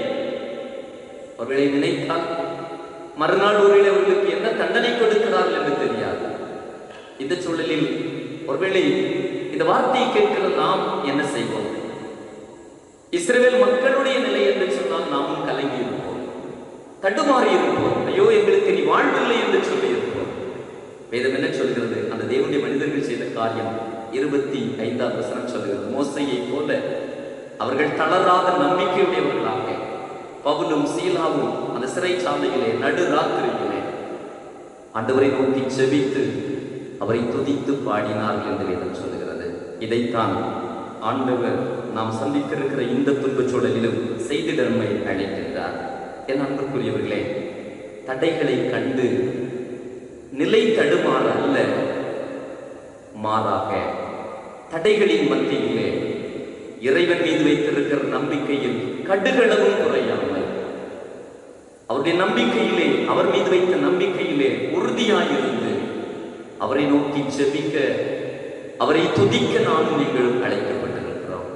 அவர்களை நினைத்தால் மறுநாள் ஒருவேளை அவர்களுக்கு என்ன தண்டனை கொடுக்கிறார்கள் என்று தெரியாது. இந்த சூழலில் ஒருவேளை இந்த வார்த்தையை கேட்கிற நாம் என்ன செய்வோம்? இஸ்ரவேல் மக்களுடைய நிலை என்று சொன்னால் நாமும் கலங்கி இருப்போம், தடுமாறி இருப்போம். ஐயோ, எங்களுக்கு நீ வாழ்வில்லை என்று சொல்லி இருப்போம். வேதம் என்ன சொல்கிறது? அந்த தேவனுடைய மனிதர்கள் செய்த காரியம் 25ஆம் வசனம் சொல்கிறது, மோசையை போல அவர்கள் தளராத நம்பிக்கையுடையவர்களாக பவுலும் சீலாவும் அந்த சிறைச்சாலையிலே நடு ராத்திரியிலே ஆண்டவரை நோக்கி செபித்து அவரை துதித்து பாடினார்கள் என்று வேதம் சொல்லுகிறது. இதைத்தான் ஆண்டவர் நாம் சந்தித்திருக்கிற இந்த துன்பச் சூழலிலும் செய்திட நம்மை அழைக்கின்றார். என் அன்புக்குரியவர்களே, தடைகளை கண்டு நிலை தடுமாற அல்ல, மாறாக தடைகளின் மத்தியிலே இறைவன் மீது வைத்திருக்கிற நம்பிக்கையில் கடுகளவும் குறையாமல் அவருடைய நம்பிக்கையிலே, அவர் மீது வைத்த நம்பிக்கையிலே உறுதியாயிருந்து அவரை நோக்கி ஜெபிக்க, அவரை துதிக்க நானும் நீங்களும் அழைக்கப்பட்டிருக்கிறோம்.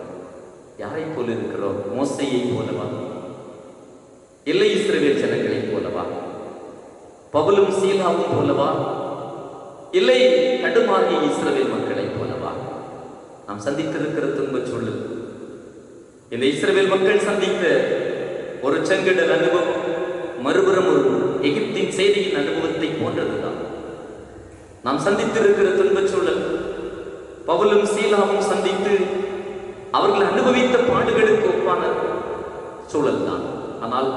யாரை போல இருக்கிறோம்? மோசேயை போலவா? இல்லை இஸ்ரவேல் ஜனங்களைப் போலவா? பவுலும் சீலாவும் போலவா? இல்லை கடுமாறிய இஸ்ரவேல் மக்களைப் போலவா? நாம் சந்தித்திருக்கிற துன்பச் சூழல் இந்த இஸ்ரவேல் மக்கள் சந்தித்த ஒரு செங்கடல் அனுபவம், மறுபுறம் ஒரு எகிப்தின் செய்தியின் அனுபவத்தை போன்றதுதான். நாம் சந்தித்திருக்கிற துன்பச் சூழல் பவுலும் சீலாவும் சந்தித்து அவர்கள் அனுபவித்த பாடுகளுக்கு ஒப்பான சூழல் தான். ஆனால்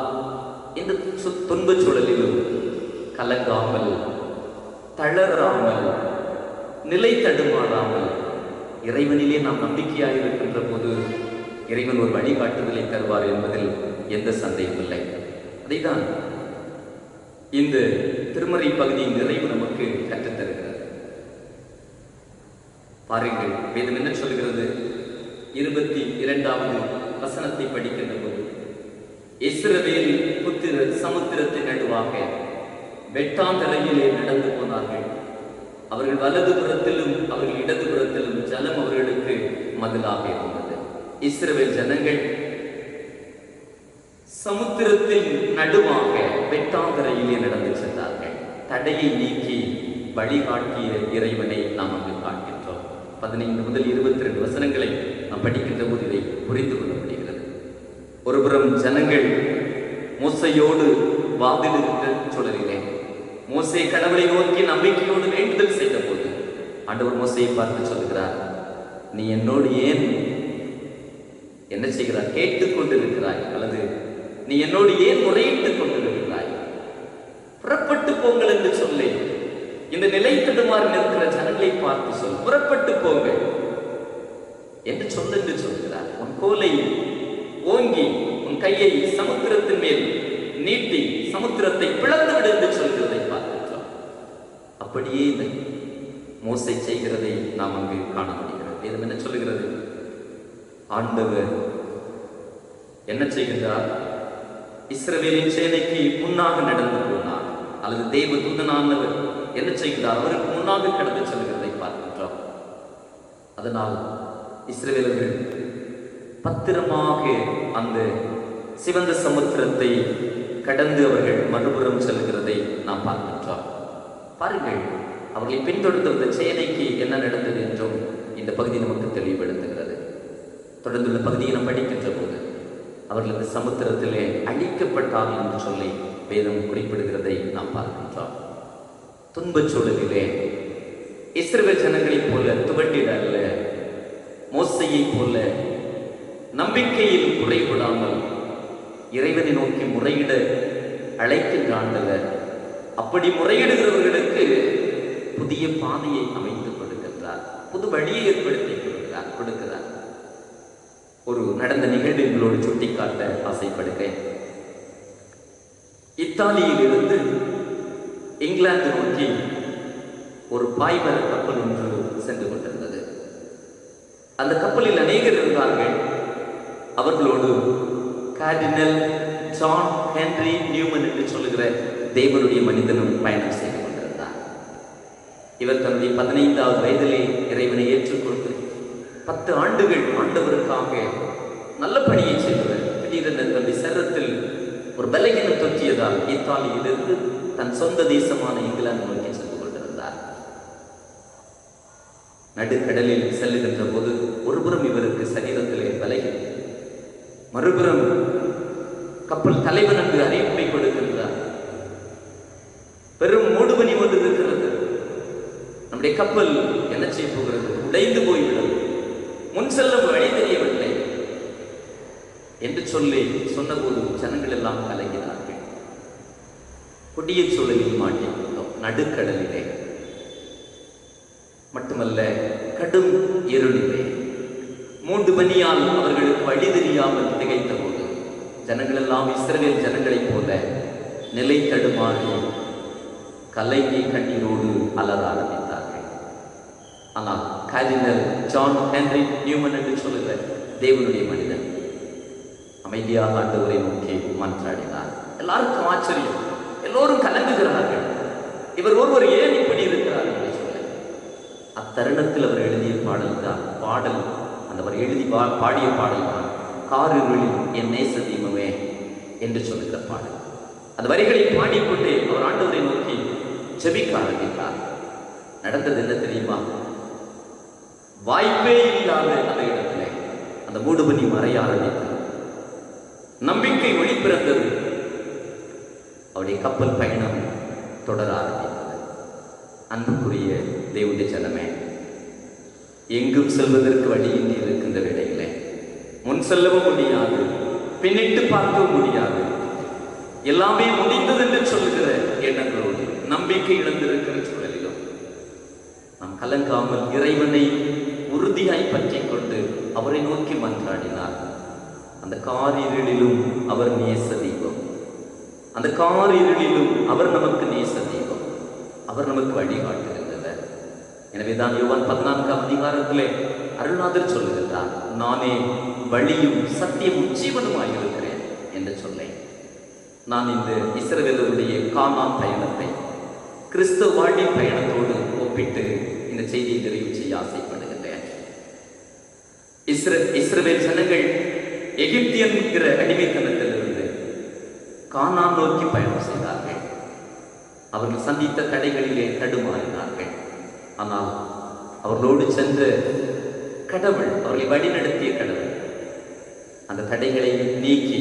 இந்த துன்பச் சூழலிலும் கலங்காமல், தளராமல், நிலை தடுமாறாமல் இறைவனிலே நாம் நம்பிக்கையாக இருக்கின்ற போது இறைவன் ஒரு வழிகாட்டுதலை தருவார் என்பதில் எந்த சந்தேகம் இல்லை. அதைதான் இந்த திருமறை பகுதியின் நிறைவு நமக்கு கற்றுத்தருகிறது. பாருங்கள், வேதம் என்ன சொல்கிறது? 22வது வசனத்தை படிக்கின்ற போது, இஸ்ரவேல் புத்திரர் சமுத்திரத்தின் நடுவாக வெட்டாந்தரையிலே நடந்து போனார்கள். அவர்கள் வலது புறத்திலும் அவர்கள் இடது புறத்திலும் ஜலம் அவர்களுக்கு மதிலாக இருந்தது. இஸ்ரவேல் ஜனங்கள் சமுத்திரத்தின் நடுவாக வெட்டாந்தரையிலே நடந்து சென்றார்கள். தடையை நீக்கி வழிகாட்டிய இறைவனை நாம் அங்கு காண்கின்றோம். 15 முதல் 22 வசனங்களை நாம் படிக்கின்ற போது இதை புரிந்து கொள்ள முடிகிறது. ஒருபுறம் ஜனங்கள் மோசையோடு வாதிடுகின்ற சூழலிலே மோசே கடவுளை நோக்கி நம்பிக்கையோடு வேண்டுதல் செய்த போது ஆண்டவர் மோசையை பார்த்து சொல்கிறார், நீ என்னோடு ஏன் என்ன செய்கிறாய்? கேட்டுக் கொண்டிருக்கிறாய், அல்லது நீ என்னோடு ஏன் முறையிட்டுக் கொண்டிருக்கிறாய்? புறப்பட்டு போங்கள் என்று சொல்லி இந்த நிலை தடுமாறி நிற்கிற ஜனங்களை பார்த்து சொல், புறப்பட்டு போங்க என்று சொல்லென்று சொல்கிறார். உன் கோலை ஓங்கி உன் கையை சமுத்திரத்தின் மேல் நீட்டி சமுத்திரத்தை பிளந்து விடு என்று சொல்கிறதை பார்க்கின்றோம். அப்படியே இந்த மோசை செய்கிறதை நாம் அங்கு காண முடிகிறது. வேதம் என்ன சொல்லுகிறது? ஆண்டவர் என்ன செய்கின்றார்? இஸ்ரவேலின் சேனைக்கு முன்னாக நடந்து போனார், அல்லது தேவ தூதனானவர் என்ன செய்கிறார்? அவருக்கு முன்னாக கடந்து செல்கிறதை பார்க்கின்றோம். அதனால் இஸ்ரவேலர்கள் பத்திரமாக அந்த சிவந்த சமுத்திரத்தை கடந்து அவர்கள் மறுபுறம் செல்கிறதை நாம் பார்க்கின்றோம். பாருங்கள், அவர்களை பின்தொடர்ந்த இந்த சேனைக்கு என்ன நடந்தது என்றும் இந்த பகுதி நமக்கு தெளிவுபடுத்துகிறது. தொடர்ந்துள்ள பகுதியை நாம் படிக்கின்ற போது அவர்கள் இந்த சமுத்திரத்திலே அழிக்கப்பட்டார்கள் என்று சொல்லி வேதம் குறிப்பிடுகிறதை நாம் பார்க்கின்றோம். துன்பச் சூழலிலே இஸ்ரவேல் ஜனங்களைப் போல துவண்டிட அல்ல, மோசையைப் போல நம்பிக்கையில் குறைபடாமல் இறைவனை நோக்கி முறையிட அழைக்கின்ற ஆண்டவர் அப்படி முறையிடுகிறவர்களுக்கு புதிய பாதையை அமைத்துக் கொடுக்கின்றார், புது வழியை ஏற்படுத்தி கொடுக்கிறார். ஒரு நடந்த நிகழ்வு எங்களோடு சுட்டிக்காட்ட ஆசைப்படுகிறேன். இத்தாலியிலிருந்து இங்கிலாந்து நோக்கி ஒரு பாய்மர கப்பல் ஒன்று சென்று கொண்டிருந்தது. அந்த கப்பலில் அநேகர் இருந்தார்கள். அவர்களோடு கார்டினல் ஜான் ஹென்றி நியூமன் என்று சொல்லுகிற தேவனுடைய மனிதனும் பயணம் செய்து கொண்டிருந்தார். இவர் தன்னுடைய 15வது வயதிலே இறைவனை ஏற்றுக்கொண்டு 10 ஆண்டுகள் ஆண்டவருக்காக நல்ல பணியை செய்தவர். திடீரென தன்னுடைய சரீரத்தில் ஒரு பலகீனம் தொற்றியதால் இத்தாலியிலிருந்து தன் சொந்த தேசமான இங்கிலாந்து நோக்கி சென்று கொண்டிருந்தார். நடுக்கடலில் செல்லுகின்ற போது ஒருபுறம் இவருக்கு சரீரத்திலே பலகீனம், மறுபுறம் கப்பல் தலைவன் என்று அறிவிப்பை கொடுக்கின்றார். பெரும் மூடுபனி ஒன்று இருக்கிறது. நம்முடைய கப்பல் என்ன செய்ய போகிறது? உடைந்து போய்விடும், முன் செல்ல வழி தெரியவில்லை என்று சொல்லி சொன்னபோது ஜனங்கள் எல்லாம் கலங்கினார்கள். கொடிய சூழலில் மாட்டிக்கொண்டோம். நடுக்கடலிலே மட்டுமல்ல, கடும் இருளிலே மூடுபனியால் அவர்களுக்கு வழி தெரியாமல் திகைத்த போது ஜனங்கள் எல்லாம் இஸ்ரவேல் ஜனங்களைப் போல நிலை தடுமாறி கலங்கி கண்ணீரோடு அலற ஆரம்பித்தார்கள். ஆனால் கார்டினல் ஜான் ஹென்றி நியூமன் என்று சொல்லுகிற தேவனுடைய மனிதன் அமைதியாக ஆண்டவரை நோக்கி மன்றாடினார். எல்லாருக்கும் ஆச்சரியம், எல்லோரும் கலங்குகிறார்கள். இவர் ஒருவர் ஏன் இப்படி இருக்கிறார் என்று சொல்ல, அத்தருணத்தில் அவர் எழுதிய பாடல் தான் பாடல். அந்த அவர் எழுதி பாடிய பாடல் தான் காரிருளில் என் நேச தீபமே என்று சொல்லுகிற பாடல். அந்த வரிகளை பாடிக்கொண்டே அவர் ஆண்டவரை நோக்கி ஜெபிக்க ஆரம்பித்தார். நடந்தது என்ன தெரியுமா? வாய்ப்பே இல்லாத அந்த இடத்துல அந்த மூடுபனி மறைய ஆரம்பித்தது. நம்பிக்கை ஒளி பிறந்தது. அவருடைய கப்பல் பயணம் தொடர ஆரம்பித்தது. அன்புக்குரிய தேவனுடைய ஜனமே, எங்கும் செல்வதற்கு வழியின்றி இருக்கின்ற வேளையிலே முன் செல்லவும் முடியாது, பின்னிட்டு பார்க்கவும் முடியாது, எல்லாமே முடிந்தது என்று சொல்லுகிற எண்ணங்களோடு நம்பிக்கை இழந்திருக்கிற சூழலிலும் நாம் கலங்காமல் இறைவனை உறுதியாய் பற்றி கொண்டு அவரை நோக்கி மன்றாடினார். அந்த காரிருளிலும் அவர் நேச தீபம், அந்த காரிருளிலும் அவர் நமக்கு நேச தீபம், அவர் நமக்கு வழிகாட்டுகின்றவர். எனவேதான் யோவான் 14ஆம் அதிகாரத்திலே அருள்நாதர் சொல்லுகிறார், நானே வழியும் சத்தியமும் ஜீவனுமாயிருக்கிறேன் என்று சொல்லேன். நான் இந்த இஸ்ரவேலருடைய கானான் பயணத்தை கிறிஸ்துவ வாழ்வின் பயணத்தோடு ஒப்பிட்டு இந்த செய்தியை நிறைவு செய்ய ஆசைப்படுகின்றேன். இஸ்ரவேல் ஜனங்கள் எகிப்தியன் என்கிற அடிமைத்தனத்திலிருந்து கானான் நோக்கி பயணம் செய்தார்கள். அவர்கள் சந்தித்த தடைகளிலே தடுமாறினார்கள். ஆனால் அவர்களோடு சென்ற கடவுள், அவர்களை வழிநடத்திய கடவுள் அந்த தடைகளை நீக்கி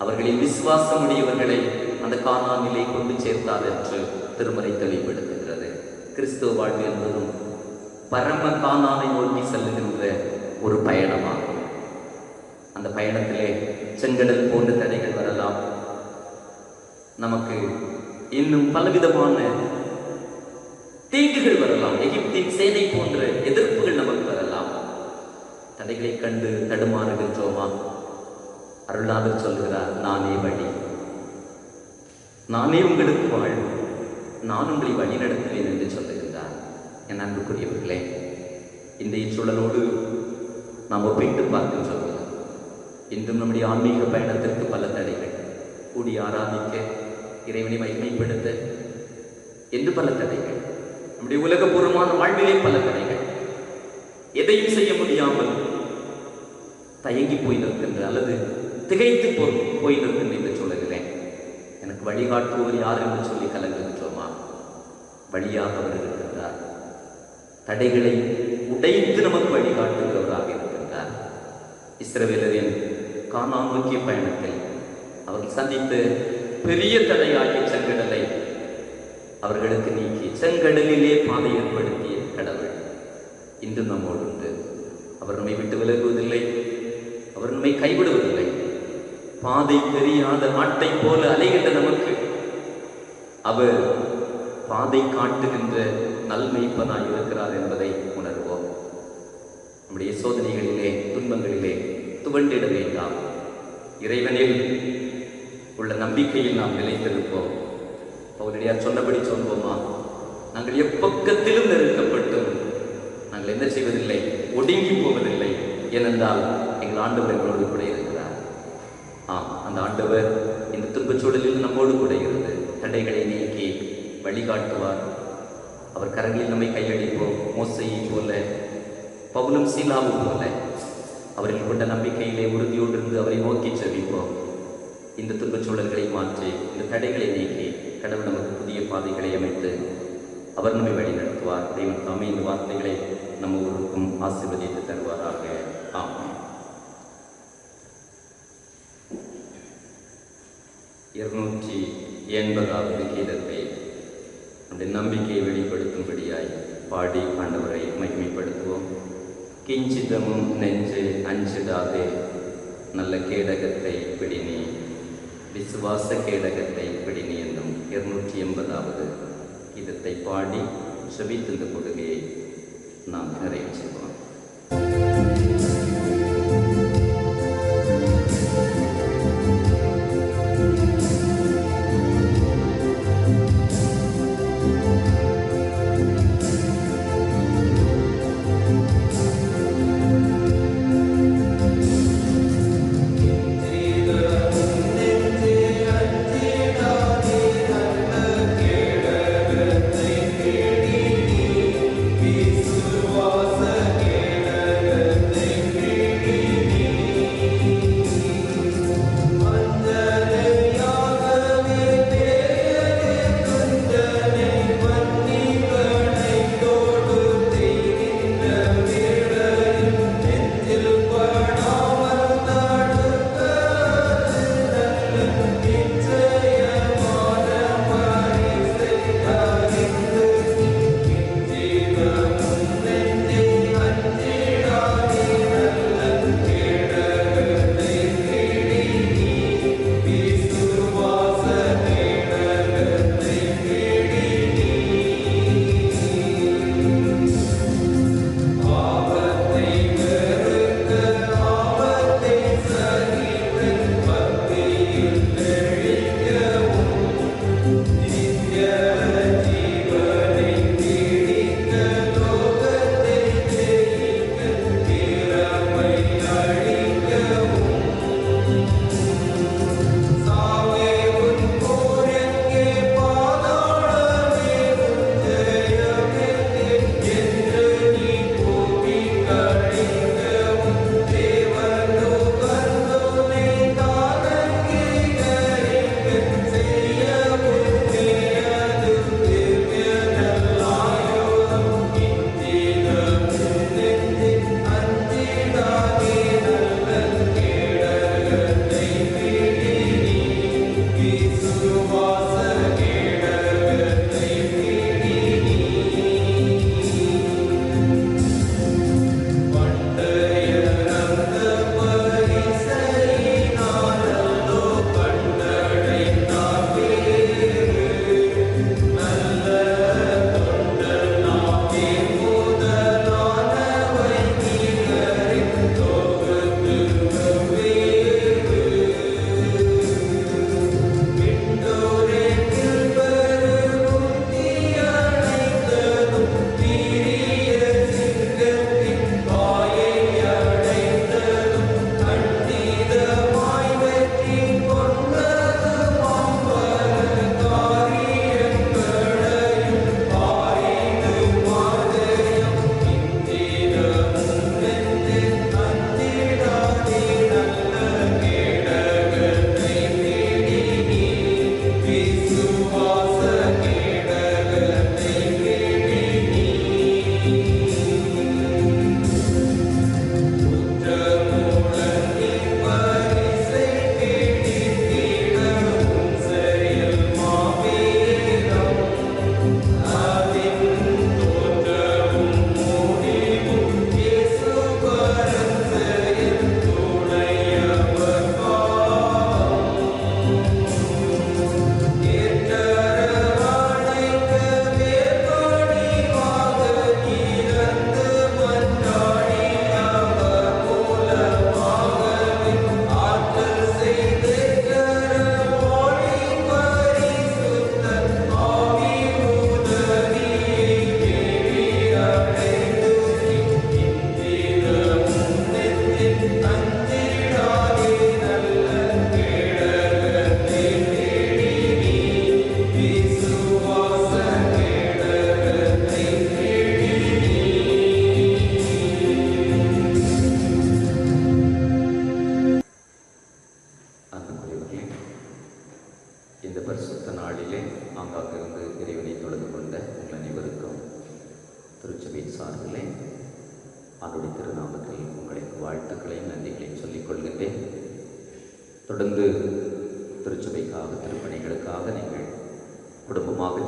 அவர்களின் விசுவாசமுடையவர்களை அந்த கானானிலே கொண்டு சேர்த்தார் என்று திருமறை தெளிவுபடுத்துகிறது. கிறிஸ்துவ வாழ்வு என்பதும் பரம கானானை நோக்கி செல்லுகின்ற ஒரு பயணமாகும். அந்த பயணத்திலே செங்கடல் போன்ற தடைகள் வரலாம். நமக்கு இன்னும் பலவிதமான தீங்குகள் வரலாம். எகிப்தின் சேனை போன்ற எதிர்ப்புகள் நமக்கு வரலாம். தடைகளை கண்டு தடுமாறுகின்றோமா? அருள்நாதர் சொல்கிறார், நானே வழி, நானே உங்களுக்கு வாழ்வு, நான் உங்களை வழி நடத்துவேன் என்று சொல்லுகின்றார். என் அன்புக்குரியவர்களே, இன்றைய சூழலோடு நாம் ஒப்பிட்டு பார்க்கின்றோம். இன்றும் நம்முடைய ஆன்மீக பயணத்திற்கு பல தடைகள், கூடி ஆராதிக்க, இறைவனை மகிமைப்படுத்த என்று பல தடைகள், நம்முடைய உலகபூர்வமான வாழ்விலே பல தடைகள், எதையும் செய்ய முடியாமல் தயங்கி போய் நிற்கின்ற அல்லது திகைத்து போய் நிற்கின்ற என்று சொல்லுகிறேன். எனக்கு வழிகாட்டுவோர் யார் என்று சொல்லி கலங்குகின்றோமா? வழியாக அவர் இருக்கின்றார். தடைகளை உடைத்து நமக்கு வழிகாட்டுகிறவராக இருக்கின்றார். இஸ்ரவேலரின் கானான் நோக்கிய பயணத்தில் அவர்கள் சந்தித்த பெரிய தடையாகிய செங்கடலை அவர்களுக்கு நீக்கி செங்கடலிலே பாதை ஏற்படுத்திய கடவுள் இன்று நம்மோடு உண்டு. அவர் நம்மை விட்டு விலகுவதில்லை, அவர் நம்மை கைவிடுவதில்லை. பாதை தெரியாத ஆட்டை போல அலைகின்ற நமக்கு அவர் பாதை காட்டுகின்ற நல்மெய்ப்பனாய் இருக்கிறார் என்பதை உணர்வோம். நம்முடைய சோதனைகளிலே, துன்பங்களிலே துவண்டிட வேண்டாம். இறைவனில் உள்ள நம்பிக்கையில் நாம் நிலைத்திருப்போம். பவுலடியார் சொன்னபடி சொல்வோமா? நாங்கள் எப்பக்கத்திலும் நெருக்கப்பட்டும் நாங்கள் என்ன செய்வதில்லை, ஒடுங்கி போவதில்லை. ஏனென்றால் எங்கள் ஆண்டவர் எங்களோடு கூட இருக்கிறார். அந்த ஆண்டவர் இந்த துன்பச்சூழலில் நம்மோடு கூட இருந்து தடைகளை நீக்கி வழிகாட்டுவார். அவர் கரங்களில் நம்மை கையளிப்போம். மோசையை போல, பவுலும் சீலாவும் போல அவர்கள் கொண்ட நம்பிக்கையிலே உறுதியோடு இருந்து அவரை நோக்கி செவிப்போம். இந்த துன்பச்சூழல்களை மாற்றி, இந்த தடைகளை நீக்கி கடவுள் நமக்கு புதிய பாதைகளை அமைத்து அவர் நம்மை வழி நடத்துவார். தெய்வம் தாமே இந்த வார்த்தைகளை நம்ம ஊருக்கும் ஆசீர்வதித்து தருவாராக. ஆமாம். 280வது கீதத்தை நம்முடைய நம்பிக்கையை வெளிப்படுத்தும்படியாய் பாடி ஆண்டவரை மகிமைப்படுத்துவோம். கிஞ்சிதமும் நெஞ்சு அஞ்சிடாதே, நல்ல கேடகத்தை பிடினி, விசுவாச கேடகத்தை பிடினி என்னும் 280வது கீதத்தை பாடி செபித்து இந்த கொடுகையை நாம் நிறைவு செய்வோம். Thank you.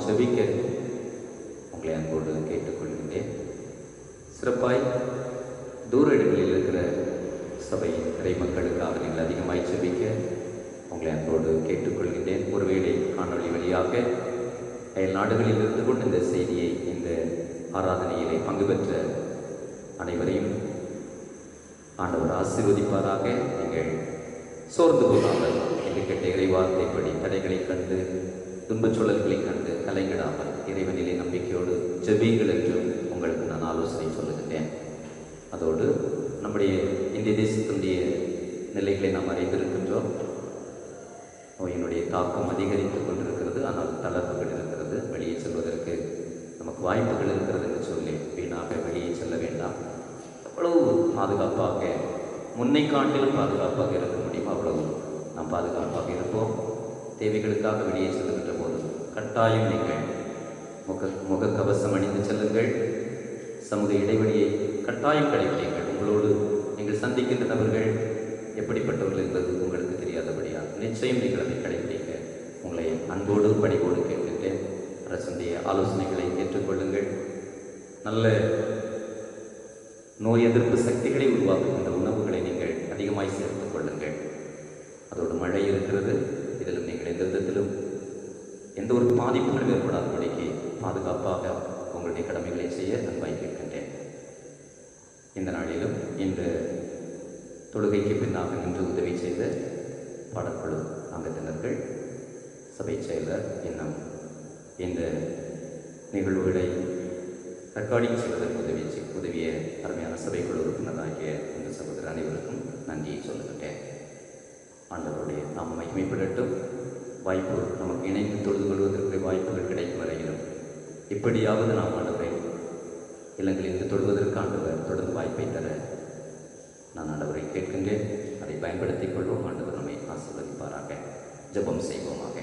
செபிக்க உங்களை அன்போடு கேட்டுக்கொள்கின்றேன். சிறப்பாய் தூர இடங்களில் இருக்கிற சபை இறை மக்களுக்காக நீங்கள் அதிகமாய் செபிக்க உங்களை அன்போடு கேட்டுக்கொள்கின்றேன். ஒருவேளை காணொளி வழியாக அயல் நாடுகளில் இருந்து கொண்டு இந்த செய்தியை, இந்த ஆராதனையிலே பங்கு பெற்ற அனைவரையும் ஆண்டவர் ஆசீர்வதிப்பாராக. நீங்கள் சோர்ந்து போகாமல் என்று கேட்ட இறைவார்த்தைப்படி தடைகளை கண்டு துன்பச் சூழல்களை கண்டு கலைஞடாமல் இறைவனிலே நம்பிக்கையோடு ஜெபியுங்கள் என்றும் உங்களுக்கு நான் ஆலோசனை சொல்லுகின்றேன். அதோடு நம்முடைய இந்திய தேசத்தினுடைய நிலைகளை நாம் அறிந்திருக்கின்றோம். நோயினுடைய தாக்கம் அதிகரித்து கொண்டிருக்கிறது. ஆனால் தளர்வுகள் இருக்கிறது. வெளியே செல்வதற்கு நமக்கு வாய்ப்புகள் இருக்கிறது என்று சொல்லி வீணாக வெளியே செல்ல வேண்டாம். அவ்வளவு பாதுகாப்பாக, முன்னை காட்டிலும் பாதுகாப்பாக இருக்க முடியும், அவ்வளவு நாம் பாதுகாப்பாக இருப்போம். தேவைகளுக்காக வெளியே செல்லுகின்ற போது கட்டாயம் நீங்கள் முகக்கவசம் அணிந்து செல்லுங்கள். சமூக இடைவெளியை கட்டாயம் கடைபிடிங்கள். உங்களோடு நீங்கள் சந்திக்கின்ற நபர்கள் எப்படிப்பட்டவர்கள் என்பது உங்களுக்கு தெரியாதபடியாக நிச்சயம் நீங்கள் அதை கடைபிடிக்க உங்களை அன்போடு பணிவோடு கேட்கின்றேன். அரசுடைய ஆலோசனைகளை ஏற்றுக்கொள்ளுங்கள். நல்ல நோய் எதிர்ப்பு சக்திகளை உருவாக்குகின்ற உணவுகளை நீங்கள் அதிகமாய் சேர்த்துக் கொள்ளுங்கள். அதோடு மழை இருக்கிறது. இதிலும் நீங்கள் எந்த விதத்திலும் எந்த ஒரு பாதிப்புகளும் ஏற்படாதபடிக்கு பாதுகாப்பாக உங்களுடைய கடமைகளை செய்ய அன்பாய் கேட்கின்றேன். இந்த நாளிலும் இந்த தொழுகைக்கு பின்னாக நின்று உதவி செய்த பாடக்குழு அங்கத்தினர்கள், சபை செயலர், இன்னும் இந்த நிகழ்வுகளை ரெக்கார்டிங் செய்வதற்கு உதவிய அருமையான சபைக்குழு உறுப்பினராகிய இந்த சகோதரர் அனைவருக்கும் நன்றியை சொல்லுகின்றேன். ஆண்டவருடைய நாம் மகிமைப்படட்டும். வாய்ப்பு நமக்கு இணைந்து தொழுது கொள்வதற்கு வாய்ப்புகள் கிடைக்கும் வரையிலும் இப்படியாவது நாம் ஆண்டவரை இல்லங்களில் தொழுவதற்கு ஆண்டவர் தொடர்ந்து வாய்ப்பை தர நான் ஆண்டவரை கேட்கின்றேன். அதை பயன்படுத்திக் கொள்வோம். ஆண்டவர் நம்மை ஆசீர்வதிப்பாராக. ஜெபம் செய்வோமாக.